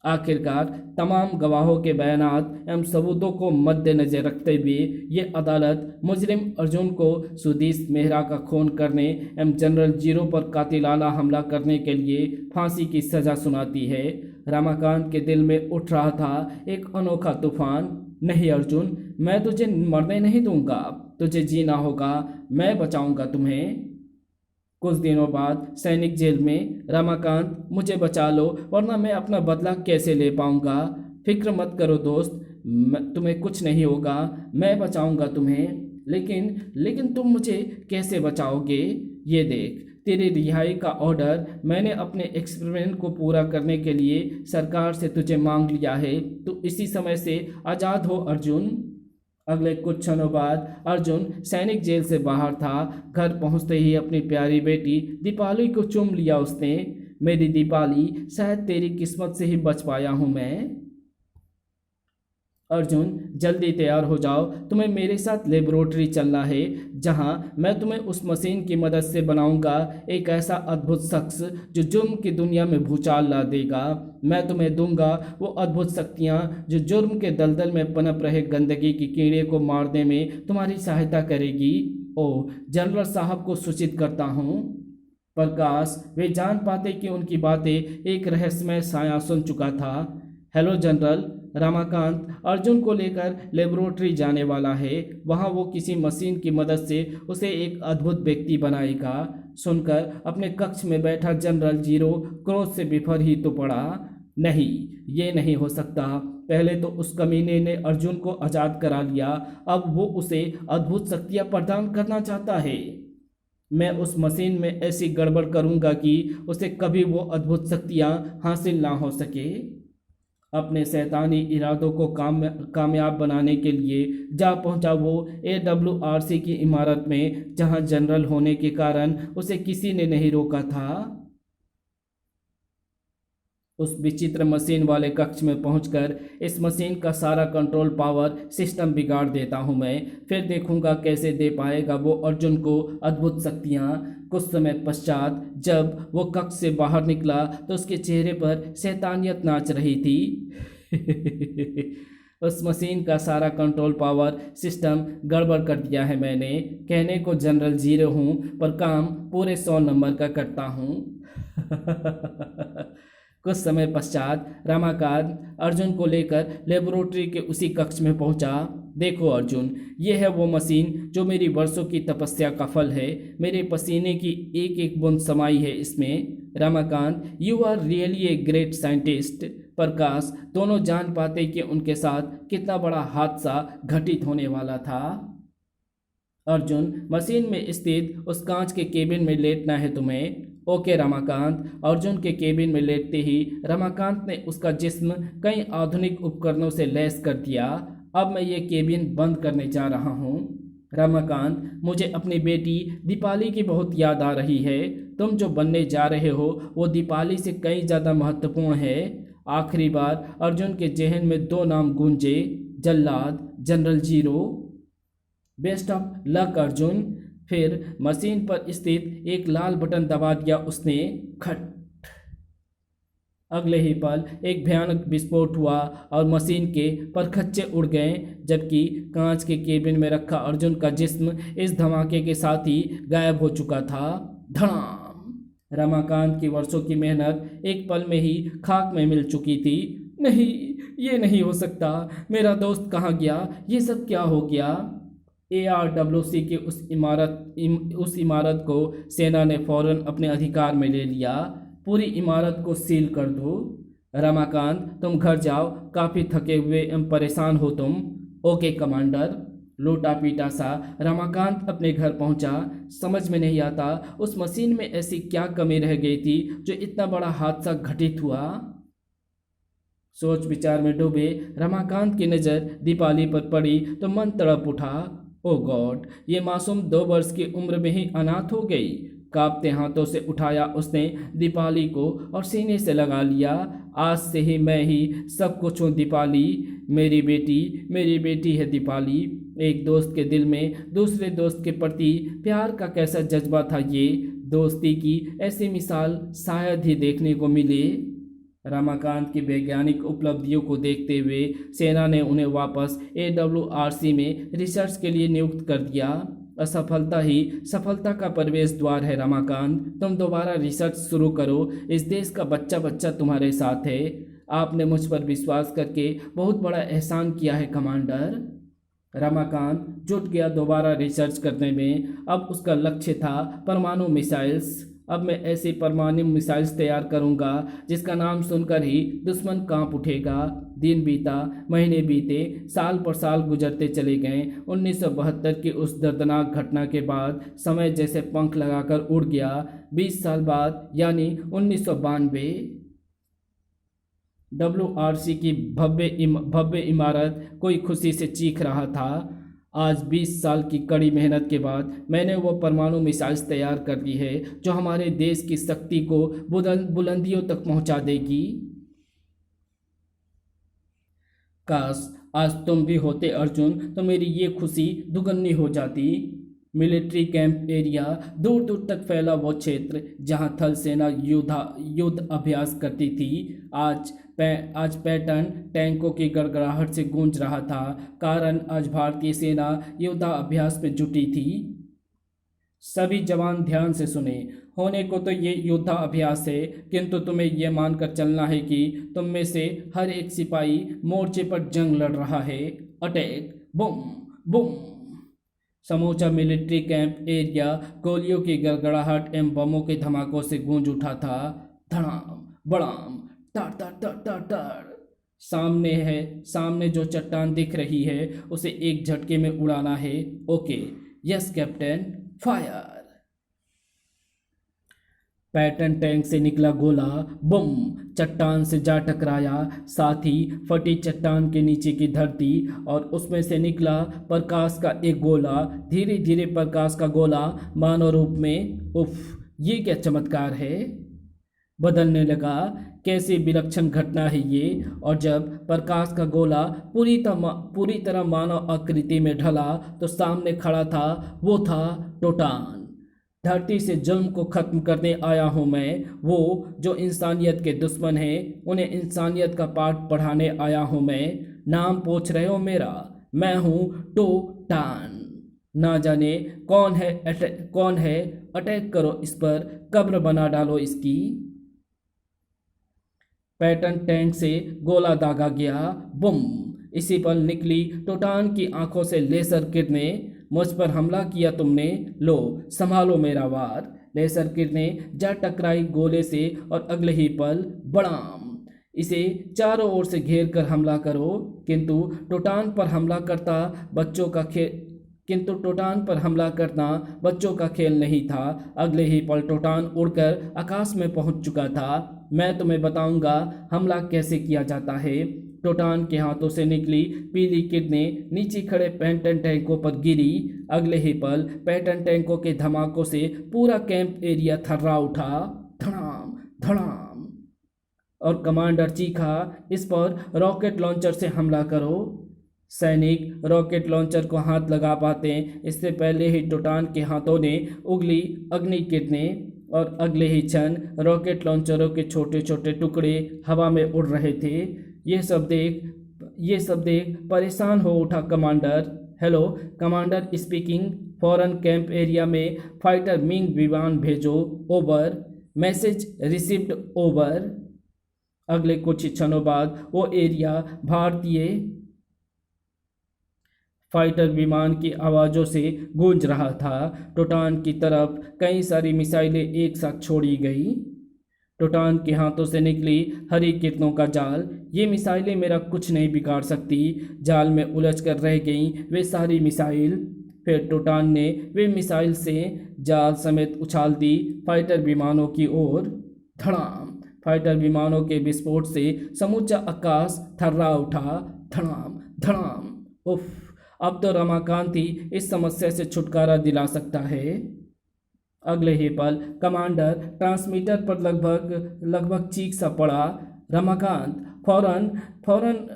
S1: आखिरकार तमाम गवाहों के बयानात एवं सबूतों को मद्देनजर रखते हुए ये अदालत मुजरिम अर्जुन को सुधीश मेहरा का खून करने एवं जनरल जीरो पर कातिलाना हमला करने के लिए फांसी की सजा सुनाती है। रमाकांत के दिल में उठ रहा था एक अनोखा तूफान। नहीं अर्जुन, मैं तुझे मरने नहीं दूंगा, तुझे जीना होगा, मैं बचाऊंगा तुम्हें। कुछ दिनों बाद सैनिक जेल में, रमाकांत मुझे बचा लो वरना मैं अपना बदला कैसे ले पाऊंगा। फिक्र मत करो दोस्त, तुम्हें कुछ नहीं होगा, मैं बचाऊंगा तुम्हें। लेकिन तुम मुझे कैसे बचाओगे? ये देख, तेरी रिहाई का ऑर्डर मैंने अपने एक्सपेरिमेंट को पूरा करने के लिए सरकार से तुझे मांग लिया है। तो इसी समय से आज़ाद हो अर्जुन। अगले कुछ क्षणों बाद अर्जुन सैनिक जेल से बाहर था। घर पहुंचते ही अपनी प्यारी बेटी दीपाली को चूम लिया उसने। मेरी दीपाली, शायद तेरी किस्मत से ही बच पाया हूं मैं। अर्जुन, जल्दी तैयार हो जाओ, तुम्हें मेरे साथ लेबोरेटरी चलना है जहां मैं तुम्हें उस मशीन की मदद से बनाऊंगा एक ऐसा अद्भुत शख्स जो जुर्म की दुनिया में भूचाल ला देगा। मैं तुम्हें दूंगा वो अद्भुत शक्तियां जो जुर्म के दलदल में पनप रहे गंदगी की कीड़े को मारने में तुम्हारी सहायता करेगी। ओ, जनरल साहब को सूचित करता हूँ। प्रकाश, वे जान पाते कि उनकी बातें एक रहस्यमय साया सुन चुका था। हेलो जनरल, रमाकांत अर्जुन को लेकर लेबोरेटरी जाने वाला है। वहां वो किसी मशीन की मदद से उसे एक अद्भुत व्यक्ति बनाएगा। सुनकर अपने कक्ष में बैठा जनरल जीरो क्रोध से बिफर ही तो पड़ा। नहीं, ये नहीं हो सकता। पहले तो उस कमीने ने अर्जुन को आज़ाद करा लिया, अब वो उसे अद्भुत शक्तियां प्रदान करना चाहता है। मैं उस मशीन में ऐसी गड़बड़ करूंगा कि उसे कभी वो अद्भुत शक्तियां हासिल ना हो सके। अपने शैतानी इरादों को कामयाब बनाने के लिए जा पहुंचा वो AWRC की इमारत में, जहां जनरल होने के कारण उसे किसी ने नहीं रोका था। उस विचित्र मशीन वाले कक्ष में पहुंचकर इस मशीन का सारा कंट्रोल पावर सिस्टम बिगाड़ देता हूं मैं। फिर देखूंगा कैसे दे पाएगा वो अर्जुन को अद्भुत शक्तियां। कुछ समय पश्चात जब वो कक्ष से बाहर निकला तो उसके चेहरे पर शैतानियत नाच रही थी। उस मशीन का सारा कंट्रोल पावर सिस्टम गड़बड़ कर दिया है मैंने। कहने को जनरल जीरो हूँ पर काम पूरे 100 नंबर का करता हूँ। कुछ समय पश्चात रमाकांत अर्जुन को लेकर लेबोरेटरी के उसी कक्ष में पहुंचा। देखो अर्जुन, ये है वो मशीन जो मेरी वर्षों की तपस्या का फल है। मेरे पसीने की एक एक बूंद समाई है इसमें। Ramakant, you are really a great scientist. Prakash, दोनों जान पाते कि उनके साथ कितना बड़ा हादसा घटित होने वाला था। अर्जुन, मशीन में स्थित उस कांच के केबिन में लेटना है तुम्हें। ओके रमाकांत। अर्जुन के केबिन में लेटते ही रमाकांत ने उसका जिस्म कई आधुनिक उपकरणों से लैस कर दिया। अब मैं ये केबिन बंद करने जा रहा हूँ। रमाकांत, मुझे अपनी बेटी दीपाली की बहुत याद आ रही है। तुम जो बनने जा रहे हो वो दीपाली से कई ज़्यादा महत्वपूर्ण है। आखिरी बार अर्जुन के जहन में 2 नाम गूंजे, जल्लाद, general zero. Best of luck Arjun. फिर मशीन पर स्थित एक लाल बटन दबा दिया उसने। खट। अगले ही पल एक भयानक विस्फोट हुआ और मशीन के परखच्चे उड़ गए, जबकि कांच के केबिन में रखा अर्जुन का जिस्म इस धमाके के साथ ही गायब हो चुका था। धड़ाम। रमाकांत की वर्षों की मेहनत एक पल में ही खाक में मिल चुकी थी। नहीं, ये नहीं हो सकता। मेरा दोस्त कहाँ गया? ये सब क्या हो गया? ARWC की उस इमारत को सेना ने फौरन अपने अधिकार में ले लिया। पूरी इमारत को सील कर दो। रमाकांत, तुम घर जाओ, काफ़ी थके हुए एवं परेशान हो तुम। Okay commander. लोटा पीटा सा रमाकांत अपने घर पहुंचा। समझ में नहीं आता उस मशीन में ऐसी क्या कमी रह गई थी जो इतना बड़ा हादसा घटित हुआ। सोच विचार में डूबे रमाकांत की नज़र दीपाली पर पड़ी तो मन तड़प उठा। ओ गॉड, ये मासूम 2 वर्ष की उम्र में ही अनाथ हो गई। कांपते हाथों से उठाया उसने दीपाली को और सीने से लगा लिया। आज से ही मैं ही सब कुछ हूँ दीपाली, मेरी बेटी है दीपाली। एक दोस्त के दिल में दूसरे दोस्त के प्रति प्यार का कैसा जज्बा था ये। दोस्ती की ऐसी मिसाल शायद ही देखने को मिले। रमाकांत की वैज्ञानिक उपलब्धियों को देखते हुए सेना ने उन्हें वापस AWRC में रिसर्च के लिए नियुक्त कर दिया। असफलता ही सफलता का प्रवेश द्वार है रमाकांत, तुम दोबारा रिसर्च शुरू करो। इस देश का बच्चा बच्चा तुम्हारे साथ है। आपने मुझ पर विश्वास करके बहुत बड़ा एहसान किया है कमांडर। रमाकांत जुट गया दोबारा रिसर्च करने में। अब उसका लक्ष्य था परमाणु मिसाइल्स। अब मैं ऐसी परमाणु मिसाइल्स तैयार करूंगा जिसका नाम सुनकर ही दुश्मन कांप उठेगा। दिन बीता, महीने बीते, साल पर साल गुजरते चले गए। 1972 की उस दर्दनाक घटना के बाद समय जैसे पंख लगाकर उड़ गया। 20 साल बाद यानी 1992 WRC की भव्य इमारत कोई खुशी से चीख रहा था। आज 20 साल की कड़ी मेहनत के बाद मैंने वो परमाणु मिसाइल्स तैयार कर दी है जो हमारे देश की शक्ति को बुलंदियों तक पहुंचा देगी। काश आज तुम भी होते अर्जुन तो मेरी ये खुशी दुगनी हो जाती। मिलिट्री कैंप एरिया, दूर दूर तक फैला वो क्षेत्र जहां थल सेना युद्ध अभ्यास करती थी, आज पैटर्न टैंकों की गड़गड़ाहट से गूंज रहा था। कारण आज भारतीय सेना युद्धाभ्यास में जुटी थी। सभी जवान ध्यान से सुने। होने को तो ये युद्धाभ्यास है, किंतु तुम्हें यह मानकर चलना है कि तुम में से हर एक सिपाही मोर्चे पर जंग लड़ रहा है। Attack, boom boom. समूचा मिलिट्री कैंप एरिया गोलियों की गड़गड़ाहट एवं बमों के धमाकों से गूंज उठा था। धड़ाम बड़ाम टर टर टर टर टर। सामने जो चट्टान दिख रही है उसे एक झटके में उड़ाना है। Okay, yes captain, fire. Patton tank से निकला गोला बम चट्टान से जा टकराया। साथ ही फटी चट्टान के नीचे की धरती और उसमें से निकला प्रकाश का एक गोला। धीरे धीरे प्रकाश का गोला मानव रूप में, उफ, ये क्या चमत्कार है, बदलने लगा। कैसी विलक्षण घटना है ये। और जब प्रकाश का गोला पूरी तरह मानव आकृति में ढला तो सामने खड़ा था, वो था टोटान। धरती से जुल्म को खत्म करने आया हूँ मैं, वो जो इंसानियत के दुश्मन हैं उन्हें इंसानियत का पाठ पढ़ाने आया हूँ मैं। नाम पूछ रहे हो मेरा, मैं हूँ टोटान। ना जाने कौन है, अटैक करो इस पर, कब्र बना डालो इसकी। पैटर्न टैंक से गोला दागा गया, बुम। इसी पर निकली टोटान की आंखों से लेजर किरणें। मुझ पर हमला किया तुमने, लो संभालो मेरा वार। लेजर किरणें जा टकराई गोले से और अगले ही पल बड़ाम, इसे चारों ओर से घेर कर हमला करो। किंतु टोटान पर हमला करना बच्चों का खेल नहीं था। अगले ही पल टोटान उड़कर आकाश में पहुंच चुका था। मैं तुम्हें बताऊंगा हमला कैसे किया जाता है। टोटान के हाथों से निकली पीली किरणें नीचे खड़े पैटर्न टैंकों पर गिरी। अगले ही पल पैटर्न टैंकों के धमाकों से पूरा कैंप एरिया थर्रा उठा। धड़ाम धड़ाम। और कमांडर चीखा, इस पर रॉकेट लॉन्चर से हमला करो। सैनिक रॉकेट लॉन्चर को हाथ लगा पाते इससे पहले ही टोटान के हाथों ने उगली अग्नि किरणें और अगले ही क्षण रॉकेट लॉन्चरों के छोटे छोटे टुकड़े हवा में उड़ रहे थे। ये सब देख परेशान हो उठा कमांडर। हेलो कमांडर स्पीकिंग, फौरन कैंप एरिया में फाइटर मिंग विमान भेजो, ओवर। Message received, over. अगले कुछ क्षणों बाद वो एरिया भारतीय फाइटर विमान की आवाज़ों से गूंज रहा था। टोटान की तरफ कई सारी मिसाइलें एक साथ छोड़ी गई। टोटान के हाथों से निकली हरी किरणों का जाल। ये मिसाइलें मेरा कुछ नहीं बिगाड़ सकती। जाल में उलझ कर रह गईं वे सारी मिसाइल। फिर टोटान ने वे मिसाइल से जाल समेत उछाल दी फाइटर विमानों की ओर। धड़ाम! फाइटर विमानों के विस्फोट से समूचा आकाश थर्रा उठा। धड़ाम धड़ाम! उफ! अब तो रमाकांत ही इस समस्या से छुटकारा दिला सकता है। अगले ही पल कमांडर ट्रांसमीटर पर लगभग लगभग चीख सा पड़ा। रमाकांत, फौरन फौरन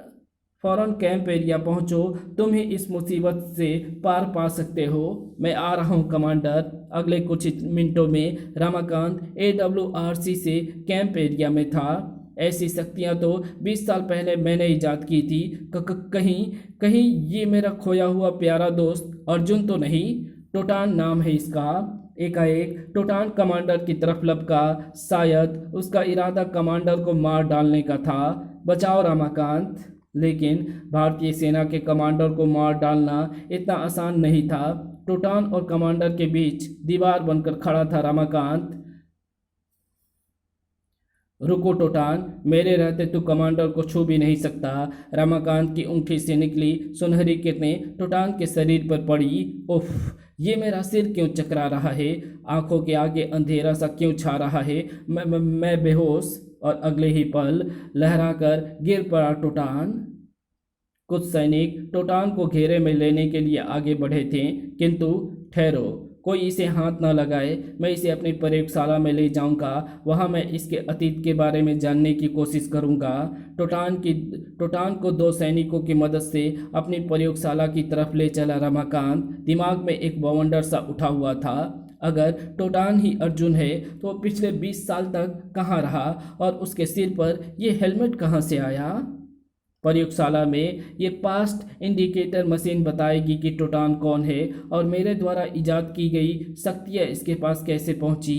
S1: फौरन कैंप एरिया पहुंचो। तुम ही इस मुसीबत से पार पा सकते हो। मैं आ रहा हूं कमांडर। अगले कुछ मिनटों में रमाकांत AWRC से कैंप एरिया में था। ऐसी शक्तियां तो 20 साल पहले मैंने इजाद की थी। कहीं कहीं ये मेरा खोया हुआ प्यारा दोस्त अर्जुन तो नहीं? टोटान नाम है इसका। एकाएक टोटान कमांडर की तरफ लपका। शायद उसका इरादा कमांडर को मार डालने का था। बचाओ रमाकांत! लेकिन भारतीय सेना के कमांडर को मार डालना इतना आसान नहीं था। टोटान और कमांडर के बीच दीवार बनकर खड़ा था रमाकांत। रुको टोटान, मेरे रहते तू कमांडर को छू भी नहीं सकता। रमाकांत की ऊँटी से निकली सुनहरी किरणें टोटान के शरीर पर पड़ी। उफ! ये मेरा सिर क्यों चकरा रहा है? आंखों के आगे अंधेरा सा क्यों छा रहा है? मैं बेहोश। और अगले ही पल लहराकर गिर पड़ा टोटान। कुछ सैनिक टोटान को घेरे में लेने के लिए आगे बढ़े थे, किंतु ठहरो, कोई इसे हाथ न लगाए। मैं इसे अपनी प्रयोगशाला में ले जाऊंगा। वहां मैं इसके अतीत के बारे में जानने की कोशिश करूंगा। टोटान को 2 सैनिकों की मदद से अपनी प्रयोगशाला की तरफ ले चला रमाकांत। दिमाग में एक बवंडर सा उठा हुआ था। अगर टोटान ही अर्जुन है तो वो पिछले 20 साल तक कहाँ रहा और उसके सिर पर यह हेलमेट कहाँ से आया? प्रयोगशाला में ये पास्ट इंडिकेटर मशीन बताएगी कि टोटान कौन है और मेरे द्वारा इजाद की गई शक्तियाँ इसके पास कैसे पहुंची।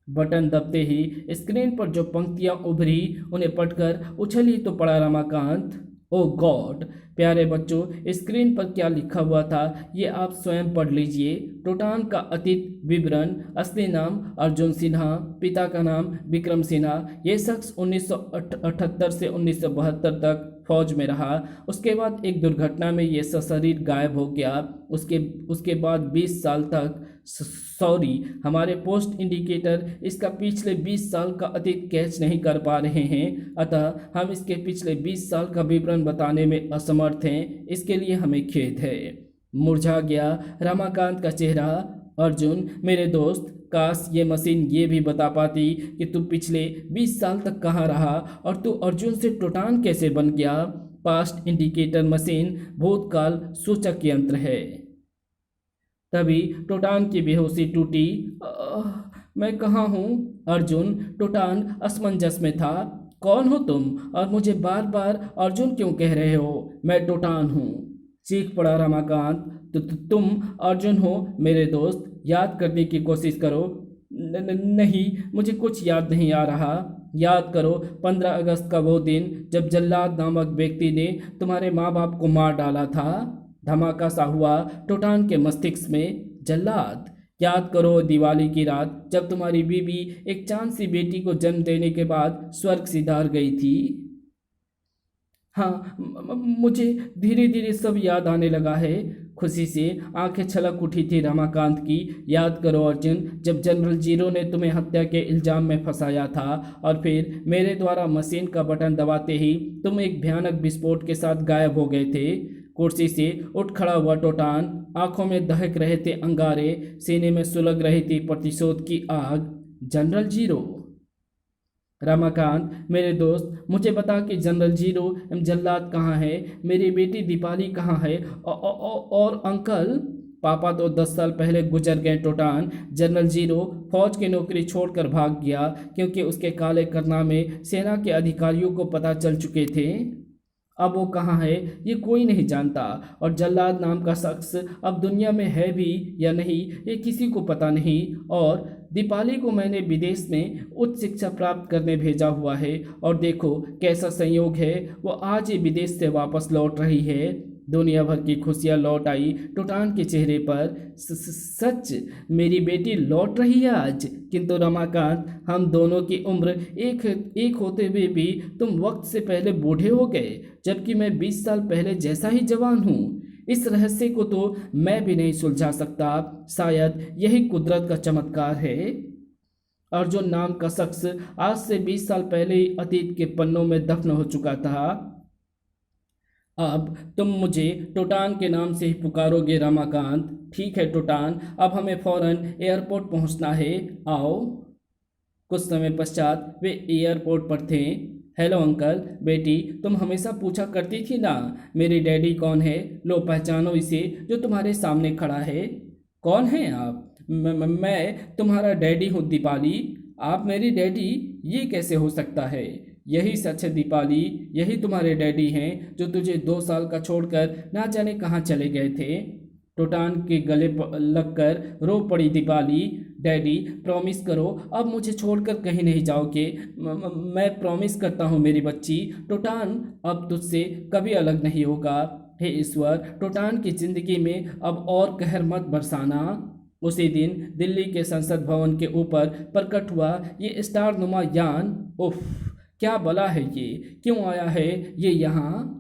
S1: बटन दबते ही स्क्रीन पर जो पंक्तियां उभरी उन्हें पढ़कर उछल ही तो पड़ा रमाकांत। ओ गॉड! प्यारे बच्चों, स्क्रीन पर क्या लिखा हुआ था ये आप स्वयं पढ़ लीजिए। टोटान का अतीत विवरण। असली नाम अर्जुन सिन्हा, पिता का नाम विक्रम सिन्हा। ये शख्स 1978 से 1972 तक फौज में रहा। उसके बाद एक दुर्घटना में ये सशरीर गायब हो गया। उसके बाद 20 साल तक सॉरी, हमारे पोस्ट इंडिकेटर इसका पिछले 20 साल का अतीत कैच नहीं कर पा रहे हैं, अतः हम इसके पिछले 20 साल का विवरण बताने में असमर्थ हैं। इसके लिए हमें खेद है। मुरझा गया रमाकांत का चेहरा। अर्जुन मेरे दोस्त, काश ये मशीन ये भी बता पाती कि तू पिछले 20 साल तक कहाँ रहा और तू अर्जुन से टोटान कैसे बन गया। पास्ट इंडिकेटर मशीन भूतकाल सूचक यंत्र है। तभी टोटान की बेहोशी टूटी। मैं कहाँ हूँ? अर्जुन। टोटान असमंजस में था। कौन हो तुम और मुझे बार बार अर्जुन क्यों कह रहे हो? मैं टोटान हूँ, चीख पड़ा रमाकांत। तुम अर्जुन हो मेरे दोस्त, याद करने की कोशिश करो। नहीं, मुझे कुछ याद नहीं आ रहा। याद करो 15 अगस्त का वो दिन जब जल्लाद नामक व्यक्ति ने तुम्हारे माँ बाप को मार डाला था। धमाका सा हुआ टोटान के मस्तिष्क में। जल्लाद! याद करो दिवाली की रात जब तुम्हारी बीवी एक चांद सी बेटी को जन्म देने के बाद स्वर्ग सिधार गई थी। हाँ, मुझे धीरे धीरे सब याद आने लगा है। खुशी से आंखें छलक उठी थी रमाकांत की। याद करो अर्जुन, जब जनरल जीरो ने तुम्हें हत्या के इल्जाम में फंसाया था और फिर मेरे द्वारा मशीन का बटन दबाते ही तुम एक भयानक विस्फोट के साथ गायब हो गए थे। कुर्सी से उठ खड़ा हुआ टोटान, आंखों में दहक रहे थे अंगारे, सीने में सुलग रही थी प्रतिशोध की आग। General zero! रमाकांत मेरे दोस्त, मुझे बता कि जनरल जीरो जल्लाद कहाँ है, मेरी बेटी दीपाली कहाँ है और अंकल? पापा तो 10 साल पहले गुजर गए टोटान। जनरल जीरो फौज की नौकरी छोड़कर भाग गया क्योंकि उसके काले कारनामे सेना के अधिकारियों को पता चल चुके थे। अब वो कहाँ है ये कोई नहीं जानता और जल्लाद नाम का शख्स अब दुनिया में है भी या नहीं ये किसी को पता नहीं। और दीपाली को मैंने विदेश में उच्च शिक्षा प्राप्त करने भेजा हुआ है और देखो कैसा संयोग है, वो आज ही विदेश से वापस लौट रही है। दुनिया भर की खुशियां लौट आई टोटान के चेहरे पर। सच मेरी बेटी लौट रही है आज। किंतु रमाकांत, हम दोनों की उम्र एक एक होते हुए भी तुम वक्त से पहले बूढ़े हो गए, जबकि मैं 20 साल पहले जैसा ही जवान हूँ। इस रहस्य को तो मैं भी नहीं सुलझा सकता। शायद यही कुदरत का चमत्कार है। अर्जुन नाम का शख्स आज से 20 साल पहले ही अतीत के पन्नों में दफन हो चुका था। अब तुम मुझे टोटान के नाम से ही पुकारोगे रमाकांत। ठीक है टोटान, अब हमें फौरन एयरपोर्ट पहुंचना है। आओ। कुछ समय पश्चात वे एयरपोर्ट पर थे। Hello uncle. बेटी, तुम हमेशा पूछा करती थी ना मेरी डैडी कौन है। लो पहचानो इसे जो तुम्हारे सामने खड़ा है। कौन है आप? मैं तुम्हारा डैडी हूँ दीपाली। आप मेरी डैडी? ये कैसे हो सकता है? यही सच है दीपाली, यही तुम्हारे डैडी हैं जो तुझे 2 साल का छोड़कर ना जाने कहाँ चले गए थे। टोटान के गले लगकर रो पड़ी दीपाली। डैडी प्रॉमिस करो, अब मुझे छोड़कर कहीं नहीं जाओगे। मैं प्रॉमिस करता हूँ मेरी बच्ची। टोटान अब तुझसे कभी अलग नहीं होगा। हे ईश्वर, टोटान की जिंदगी में अब और कहर मत बरसाना। उसी दिन दिल्ली के संसद भवन के ऊपर प्रकट हुआ ये स्टार नुमा यान। उफ, क्या बला है ये? क्यों आया है ये यहाँ?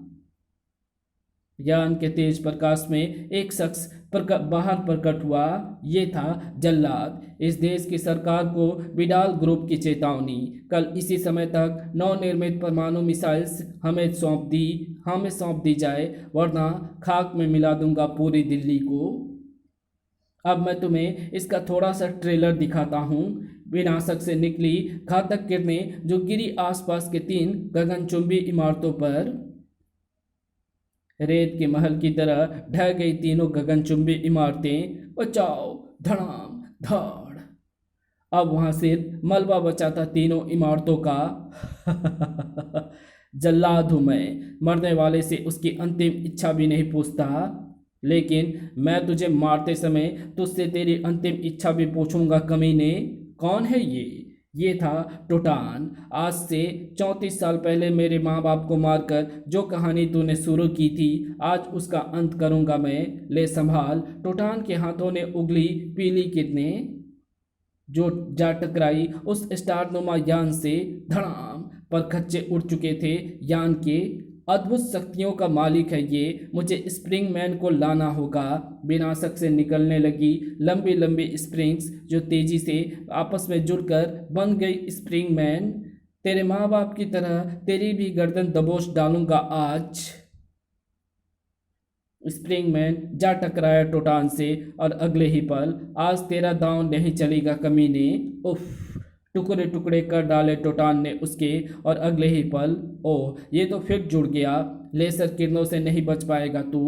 S1: यान के तेज प्रकाश में एक शख्स बाहर प्रकट हुआ। ये था जल्लाद। इस देश की सरकार को विडाल ग्रुप की चेतावनी। कल इसी समय तक नवनिर्मित परमाणु मिसाइल्स हमें सौंप दी जाए, वरना खाक में मिला दूंगा पूरी दिल्ली को। अब मैं तुम्हें इसका थोड़ा सा ट्रेलर दिखाता हूँ। विनाशक से निकली घातक किरणें जो गिरी आसपास के 3 गगनचुंबी इमारतों पर। रेत के महल की तरह ढह गई तीनों गगनचुंबी इमारतें। बचाओ, धड़ाम धड़। अब वहां सिर्फ मलबा बचा था तीनों इमारतों का। जल्लाद हूं मैं, मरने वाले से उसकी अंतिम इच्छा भी नहीं पूछता। लेकिन मैं तुझे मारते समय तुझसे तेरी अंतिम इच्छा भी पूछूंगा कमीने। कौन है ये? ये था टोटान। आज से 34 साल पहले मेरे माँ बाप को मारकर जो कहानी तूने शुरू की थी, आज उसका अंत करूंगा मैं। ले संभाल। टोटान के हाथों ने उगली पीली किरणें जो जा टकराई उस स्टार नुमा यान से। धड़ाम पर खच्चे उड़ चुके थे यान के। अद्भुत शक्तियों का मालिक है ये, मुझे स्प्रिंग मैन को लाना होगा। विनाशक से निकलने लगी लंबी लंबी स्प्रिंग्स जो तेजी से आपस में जुड़कर बन गई स्प्रिंग मैन। तेरे माँ बाप की तरह तेरी भी गर्दन दबोच डालूंगा आज। स्प्रिंग मैन जा टकराया टोटान से और अगले ही पल, आज तेरा दांव नहीं चलेगा कमीने। उफ, टुकड़े टुकड़े कर डाले टोटान ने उसके और अगले ही पल, ओह ये तो फिर जुड़ गया। लेसर किरणों से नहीं बच पाएगा तू।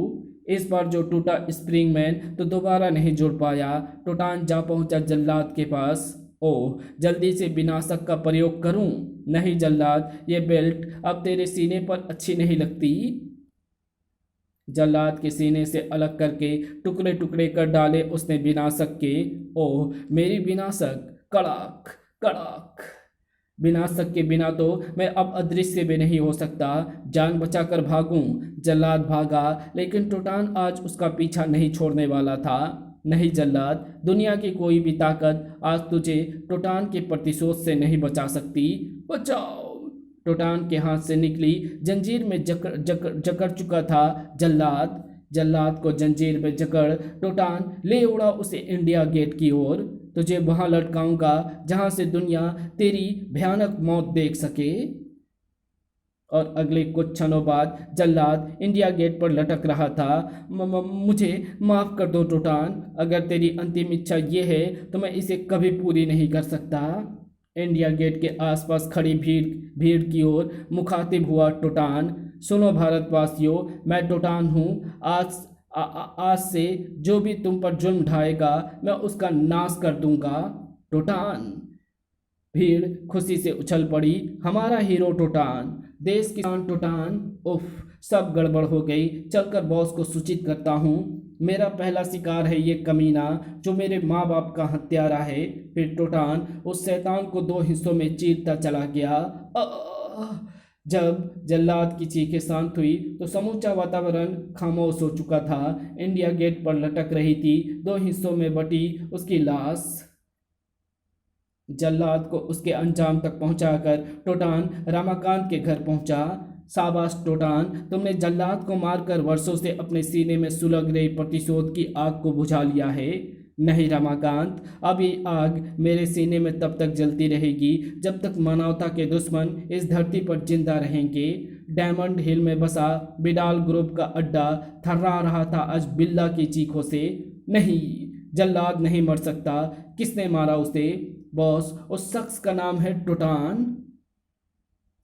S1: इस बार जो टूटा स्प्रिंग मैन तो दोबारा नहीं जुड़ पाया। टोटान जा पहुंचा जल्लाद के पास। ओह, जल्दी से विनाशक का प्रयोग करूं? नहीं जल्लाद, ये बेल्ट अब तेरे सीने पर अच्छी नहीं लगती। जल्लाद के सीने से अलग करके टुकड़े टुकड़े कर डाले उसने विनाशक के। ओह मेरी विनाशक, कड़ाक कड़ाक। विनाशक के बिना तो मैं अब अदृश्य भी नहीं हो सकता। जान बचाकर भागूं। जल्लाद भागा, लेकिन टोटान आज उसका पीछा नहीं छोड़ने वाला था। नहीं जल्लाद, दुनिया की कोई भी ताकत आज तुझे टोटान के प्रतिशोध से नहीं बचा सकती। बचाओ। टोटान के हाथ से निकली जंजीर में जकड़ चुका था जल्लाद। जल्लाद को जंजीर में जकड़ टोटान ले उड़ा उसे इंडिया गेट की ओर। तुझे वहां लटकाऊंगा जहां से दुनिया तेरी भयानक मौत देख सके। और अगले कुछ क्षणों बाद जल्लाद इंडिया गेट पर लटक रहा था। मुझे माफ कर दो टोटान, अगर तेरी अंतिम इच्छा ये है तो मैं इसे कभी पूरी नहीं कर सकता। इंडिया गेट के आसपास खड़ी भीड़ की ओर मुखातिब हुआ टोटान। सुनो भारतवासियों, मैं टोटान हूँ। आज से जो भी तुम पर जुल्म ढाएगा मैं उसका नाश कर दूंगा। टोटान। भीड़ खुशी से उछल पड़ी। हमारा हीरो टोटान, देश की शान टोटान। उफ, सब गड़बड़ हो गई। चलकर बॉस को सूचित करता हूँ। मेरा पहला शिकार है ये कमीना जो मेरे माँ बाप का हत्यारा है। फिर टोटान उस शैतान को 2 हिस्सों में चीरता चला गया। जब जल्लाद की चीखें शांत हुई तो समूचा वातावरण खामोश हो चुका था। इंडिया गेट पर लटक रही थी दो हिस्सों में बटी उसकी लाश। जल्लाद को उसके अंजाम तक पहुंचाकर टोटान रमाकांत के घर पहुंचा। शाबाश टोटान, तुमने जल्लाद को मारकर वर्षों से अपने सीने में सुलग रही प्रतिशोध की आग को बुझा लिया है। नहीं रमाकांत, अब ये आग मेरे सीने में तब तक जलती रहेगी जब तक मानवता के दुश्मन इस धरती पर जिंदा रहेंगे। डायमंड हिल में बसा बिडाल ग्रुप का अड्डा थर्रा रहा था आज बिल्ला की चीखों से। नहीं, जल्लाद नहीं मर सकता। किसने मारा उसे? बॉस, उस शख्स का नाम है टोटान।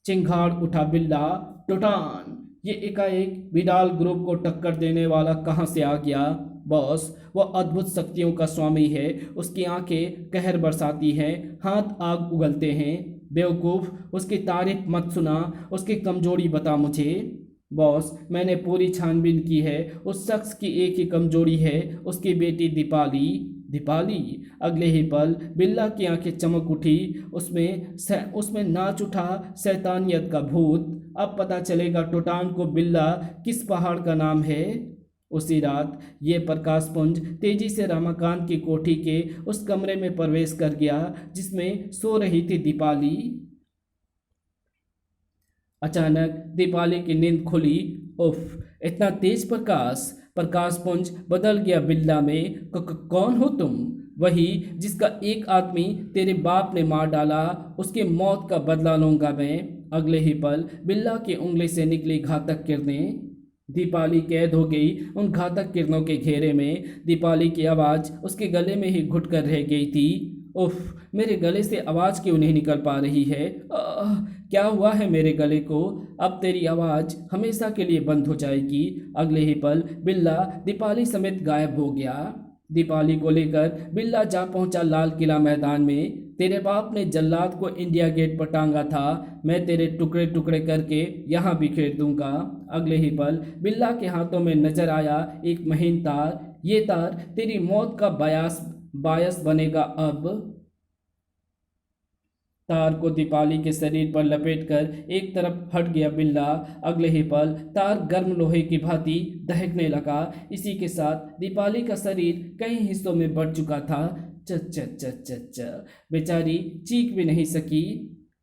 S1: चिंगाड़ उठा बिल्ला। टोटान, ये एकाएक बिडाल ग्रुप को टक्कर देने वाला कहाँ से आ गया? बॉस, वह अद्भुत शक्तियों का स्वामी है। उसकी आंखें कहर बरसाती हैं, हाथ आग उगलते हैं। बेवकूफ़, उसकी तारीफ मत सुना, उसकी कमजोरी बता मुझे। बॉस, मैंने पूरी छानबीन की है। उस शख्स की एक ही कमजोरी है, उसकी बेटी दीपाली। दीपाली? अगले ही पल बिल्ला की आंखें चमक उठी। उसमें नाच उठा शैतानियत का भूत। अब पता चलेगा टोटान को बिल्ला किस पहाड़ का नाम है। उसी रात ये प्रकाशपुंज तेजी से रमाकांत की कोठी के उस कमरे में प्रवेश कर गया जिसमें सो रही थी दीपाली। अचानक दीपाली की नींद खुली। उफ, इतना तेज प्रकाश! प्रकाशपुंज बदल गया बिल्ला में। कौन हो तुम? वही जिसका एक आदमी तेरे बाप ने मार डाला, उसके मौत का बदला लूंगा मैं। अगले ही पल बिल्ला की उंगली से निकली घातक किरणें। दीपाली कैद हो गई उन घातक किरणों के घेरे में। दीपाली की आवाज़ उसके गले में ही घुट कर रह गई थी। उफ, मेरे गले से आवाज़ क्यों नहीं निकल पा रही है? क्या हुआ है मेरे गले को? अब तेरी आवाज़ हमेशा के लिए बंद हो जाएगी। अगले ही पल बिल्ला दीपाली समेत गायब हो गया। दीपाली को लेकर बिल्ला जा पहुंचा लाल किला मैदान में। तेरे बाप ने जल्लाद को इंडिया गेट पर टांगा था, मैं तेरे टुकड़े टुकड़े करके यहाँ बिखेर दूंगा। अगले ही पल बिल्ला के हाथों में नजर आया एक महीन तार। ये तार तेरी मौत का बायस बनेगा। अब तार को दीपाली के शरीर पर लपेटकर एक तरफ हट गया बिल्ला। अगले ही पल तार गर्म लोहे की भांति दहकने लगा। इसी के साथ दीपाली का शरीर कई हिस्सों में बढ़ चुका था। च च च च च बेचारी चीख भी नहीं सकी।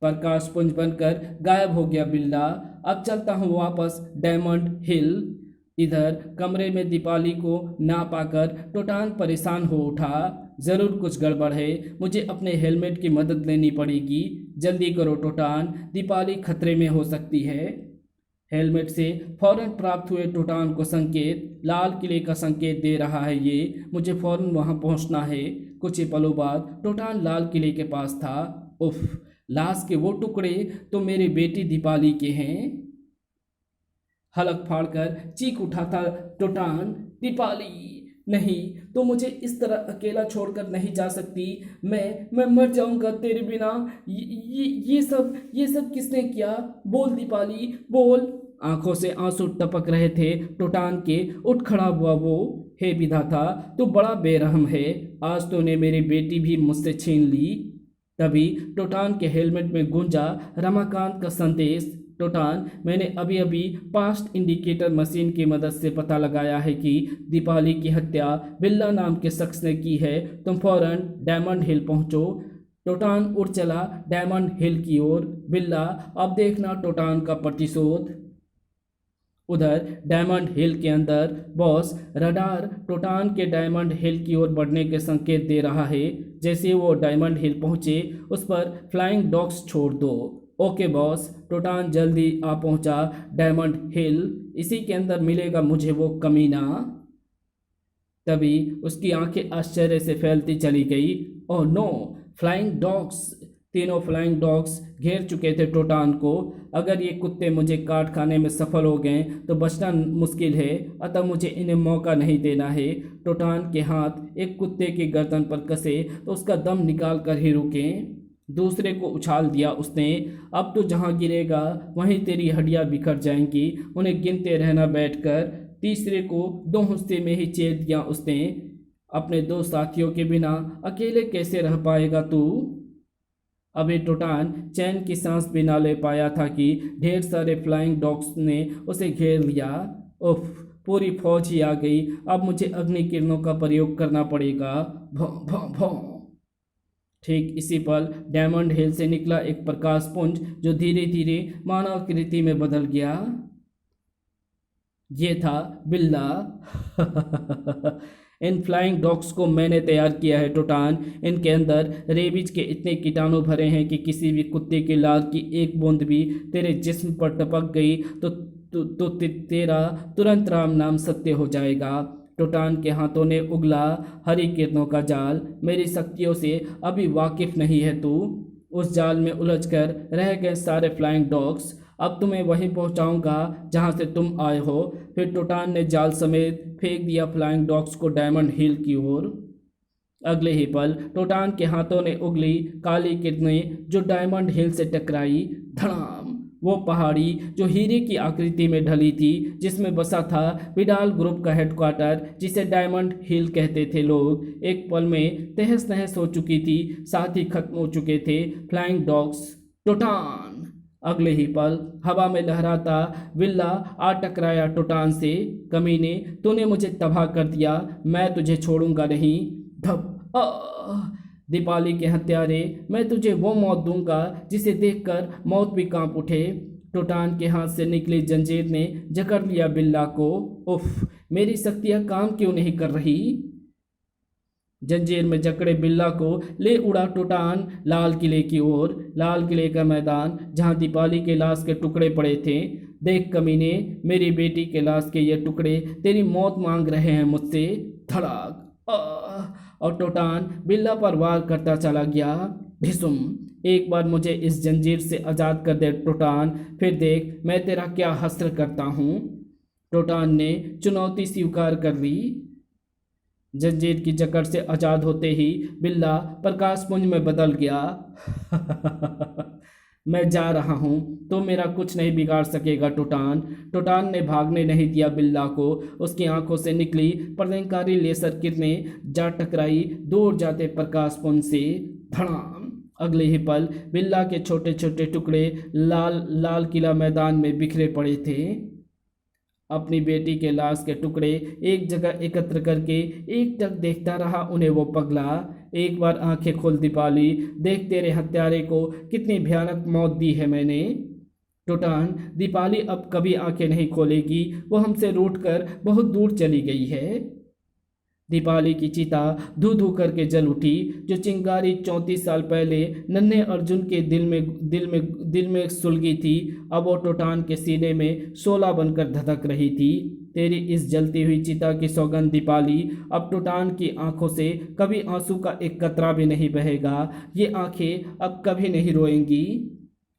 S1: प्रकाश पुंज बनकर गायब हो गया बिल्ला। अब चलता हूँ वापस डायमंड हिल। इधर कमरे में दीपाली को ना पाकर टोटान परेशान हो उठा। ज़रूर कुछ गड़बड़ है, मुझे अपने हेलमेट की मदद लेनी पड़ेगी। जल्दी करो टोटान, दीपाली खतरे में हो सकती है। हेलमेट से फौरन प्राप्त हुए टोटान को संकेत लाल किले का संकेत दे रहा है। ये मुझे फौरन वहां पहुंचना है। कुछ ही पलों बाद टोटान लाल किले के पास था। उफ, लाश के वो टुकड़े तो मेरी बेटी दीपाली के हैं। हलक फाड़कर चीख उठा था टोटान। दीपाली नहीं, तो मुझे इस तरह अकेला छोड़कर नहीं जा सकती। मैं मर जाऊंगा तेरे बिना। ये सब किसने किया? बोल दीपाली, बोल। आंखों से आंसू टपक रहे थे टोटान के। उठ खड़ा हुआ वो। हे विधाता, तू बड़ा बेरहम है। आज तूने मेरी बेटी भी मुझसे छीन ली। तभी टोटान के हेलमेट में गूंजा रमाकांत का संदेश। टोटान, मैंने अभी अभी पास्ट इंडिकेटर मशीन की मदद से पता लगाया है कि दीपाली की हत्या बिल्ला नाम के शख्स ने की है। तुम फौरन डायमंड हिल पहुंचो। टोटान उड़ चला डायमंड हिल की ओर। बिल्ला, अब देखना टोटान का प्रतिशोध। उधर डायमंड हिल के अंदर बॉस रडार टोटान के डायमंड हिल की ओर बढ़ने के संकेत दे रहा है। जैसे वो डायमंड हिल पहुंचे उस पर फ्लाइंग डॉग्स छोड़ दो। Okay boss. टोटान जल्दी आ पहुंचा डायमंड हिल। इसी के अंदर मिलेगा मुझे वो कमीना। तभी उसकी आंखें आश्चर्य से फैलती चली गई। Oh no, flying dogs! तीनों फ्लाइंग डॉग्स घेर चुके थे टोटान को। अगर ये कुत्ते मुझे काट खाने में सफल हो गए तो बचना मुश्किल है, अतः मुझे इन्हें मौका नहीं देना है। टोटान के हाथ एक कुत्ते की गर्दन पर कसे तो उसका दम निकाल कर ही रुके। दूसरे को उछाल दिया उसने। अब तो जहाँ गिरेगा वहीं तेरी हड्डियाँ बिखर जाएंगी। उन्हें गिनते रहना बैठकर। तीसरे को दो हिस्से में ही चीर दिया उसने। अपने दो साथियों के बिना अकेले कैसे रह पाएगा तू? अभी टोटान चैन की सांस भी ना ले पाया था कि ढेर सारे फ्लाइंग डॉग्स ने उसे घेर लिया। उफ, पूरी फौज ही आ गई। अब मुझे अग्नि किरणों का प्रयोग करना पड़ेगा। भौं भौं भौं। ठीक इसी पल डायमंड हिल से निकला एक प्रकाश पुंज जो धीरे धीरे मानव आकृति में बदल गया। ये था बिल्ला। इन फ्लाइंग डॉग्स को मैंने तैयार किया है टोटान। इनके अंदर रेबीज के इतने कीटाणु भरे हैं कि किसी भी कुत्ते के लार की एक बूंद भी तेरे जिस्म पर टपक गई तो तेरा तुरंत राम नाम सत्य हो जाएगा। टोटान के हाथों ने उगला हरी किरणों का जाल। मेरी शक्तियों से अभी वाकिफ नहीं है तू। उस जाल में उलझकर रह गए सारे फ्लाइंग डॉग्स। अब तुम्हें वहीं पहुंचाऊंगा जहां से तुम आए हो। फिर टोटान ने जाल समेत फेंक दिया फ्लाइंग डॉग्स को डायमंड हिल की ओर। अगले ही पल टोटान के हाथों ने उगली काली किरणें जो डायमंड हिल से टकराई। धड़ाम। वो पहाड़ी जो हीरे की आकृति में ढली थी, जिसमें बसा था विडाल ग्रुप का हेडक्वार्टर, जिसे डायमंड हिल कहते थे लोग, एक पल में तहस नहस हो चुकी थी। साथ ही खत्म हो चुके थे फ्लाइंग डॉग्स। टोटान। अगले ही पल हवा में लहराता बिल्ला आ टकराया टोटान से। कमीने, तूने मुझे तबाह कर दिया, मैं तुझे छोड़ूंगा नहीं। धप। दीपाली के हत्यारे, मैं तुझे वो मौत दूंगा जिसे देखकर मौत भी कांप उठे। टोटान के हाथ से निकली जंजीर ने जकड़ लिया बिल्ला को। उफ, मेरी शक्तियां काम क्यों नहीं कर रही। जंजीर में जकड़े बिल्ला को ले उड़ा टोटान लाल किले की ओर। लाल किले का मैदान जहां दीपाली के लाश के टुकड़े पड़े थे। देख कमीने, मेरी बेटी के लाश के ये टुकड़े तेरी मौत मांग रहे हैं मुझसे। धड़ाक। और टोटान बिल्ला पर वार करता चला गया। ढिसुम। एक बार मुझे इस जंजीर से आज़ाद कर दे टोटान, फिर देख मैं तेरा क्या हश्र करता हूँ। टोटान ने चुनौती स्वीकार कर ली। जंजीर की जकड़ से आज़ाद होते ही बिल्ला प्रकाशपुंज में बदल गया। मैं जा रहा हूँ, तो मेरा कुछ नहीं बिगाड़ सकेगा टोटान। टोटान ने भागने नहीं दिया बिल्ला को। उसकी आंखों से निकली प्रलयंकारी लेसर किरणें जा टकराई दूर जाते प्रकाशपुंज से। धड़ाम। अगले ही पल बिल्ला के छोटे छोटे टुकड़े लाल लाल किला मैदान में बिखरे पड़े थे। अपनी बेटी के लाश के टुकड़े एक जगह एकत्र करके एक टक देखता रहा उन्हें वो पगला। एक बार आंखें खोल दीपाली, देख तेरे हत्यारे को कितनी भयानक मौत दी है मैंने। टोटान, दीपाली अब कभी आंखें नहीं खोलेगी, वो हमसे रूठकर बहुत दूर चली गई है। दीपाली की चिता धू धू करके जल उठी। जो चिंगारी 34 साल पहले नन्हे अर्जुन के दिल में सुलगी थी, अब वो टोटान के सीने में शोला बनकर धधक रही थी। तेरी इस जलती हुई चिता की सौगंध दीपाली, अब टोटान की आंखों से कभी आंसू का एक कतरा भी नहीं बहेगा। ये आंखें अब कभी नहीं रोएंगी।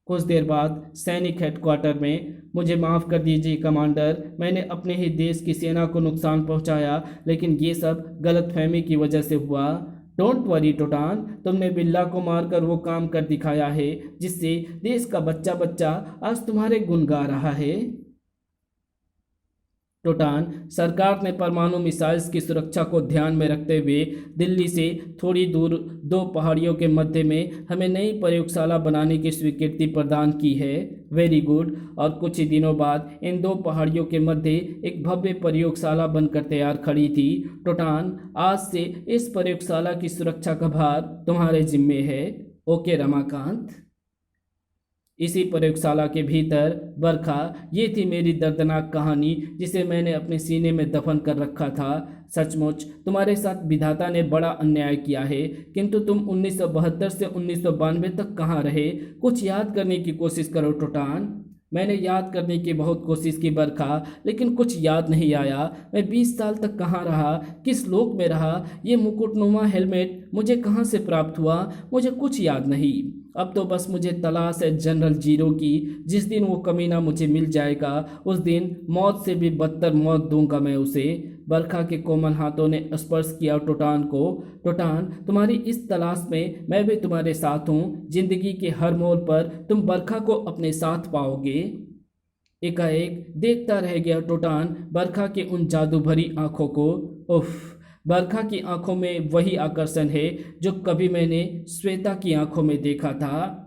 S1: कुछ देर बाद सैनिक हेडक्वार्टर में, मुझे माफ़ कर दीजिए कमांडर, मैंने अपने ही देश की सेना को नुकसान पहुंचाया, लेकिन ये सब गलतफहमी की वजह से हुआ। डोंट वरी टोटान, तुमने बिल्ला को मारकर वो काम कर दिखाया है जिससे देश का बच्चा बच्चा आज तुम्हारे गुण गा रहा है। टोटान, सरकार ने परमाणु मिसाइल्स की सुरक्षा को ध्यान में रखते हुए दिल्ली से थोड़ी दूर 2 पहाड़ियों के मध्य में हमें नई प्रयोगशाला बनाने की स्वीकृति प्रदान की है। Very good. और कुछ ही दिनों बाद इन 2 पहाड़ियों के मध्य एक भव्य प्रयोगशाला बनकर तैयार खड़ी थी। टोटान, आज से इस प्रयोगशाला की सुरक्षा का भार तुम्हारे जिम्मे है। ओके रमाकांत। इसी प्रयोगशाला के भीतर बरखा, ये थी मेरी दर्दनाक कहानी जिसे मैंने अपने सीने में दफन कर रखा था। सचमुच तुम्हारे साथ विधाता ने बड़ा अन्याय किया है, किंतु तुम 1972 से 1992 तक कहाँ रहे? कुछ याद करने की कोशिश करो टोटान। मैंने याद करने की बहुत कोशिश की बरखा, लेकिन कुछ याद नहीं आया। मैं 20 साल तक कहाँ रहा, किस लोक में रहा? ये मुकुटनुमा हेलमेट मुझे कहाँ से प्राप्त हुआ? मुझे कुछ याद नहीं। अब तो बस मुझे तलाश है जनरल जीरो की। जिस दिन वो कमीना मुझे मिल जाएगा, उस दिन मौत से भी बदतर मौत दूंगा मैं उसे। बरखा के कोमल हाथों ने स्पर्श किया टोटान को। टोटान, तुम्हारी इस तलाश में मैं भी तुम्हारे साथ हूँ। जिंदगी के हर मोड़ पर तुम बरखा को अपने साथ पाओगे। एकाएक देखता रह गया टोटान बरखा के उन जादू भरी आंखों को। उफ, बरखा की आंखों में वही आकर्षण है जो कभी मैंने श्वेता की आंखों में देखा था।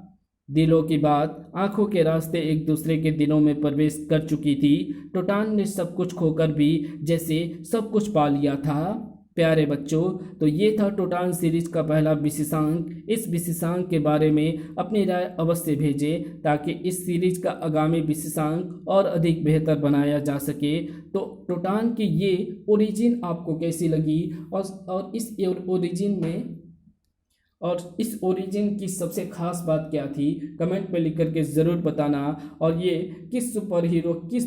S1: दिलों की बात आंखों के रास्ते एक दूसरे के दिलों में प्रवेश कर चुकी थी। टोटान ने सब कुछ खोकर भी जैसे सब कुछ पा लिया था। प्यारे बच्चों, तो ये था टोटान सीरीज का पहला विशेषांक। इस विशेषांक के बारे में अपनी राय अवश्य भेजें ताकि इस सीरीज का आगामी विशेषांक और अधिक बेहतर बनाया जा सके। तो टोटान की ये ओरिजिन आपको कैसी लगी, और इस ओरिजिन की सबसे खास बात क्या थी, कमेंट में लिख करके ज़रूर बताना। और ये किस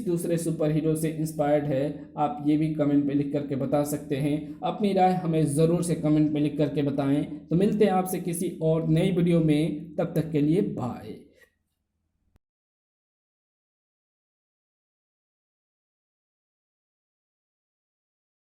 S1: दूसरे सुपर हीरो से इंस्पायर्ड है, आप ये भी कमेंट में लिख करके बता सकते हैं। अपनी राय हमें ज़रूर से कमेंट में लिख करके बताएं। तो मिलते हैं आपसे किसी और नई वीडियो में, तब तक के लिए बाय।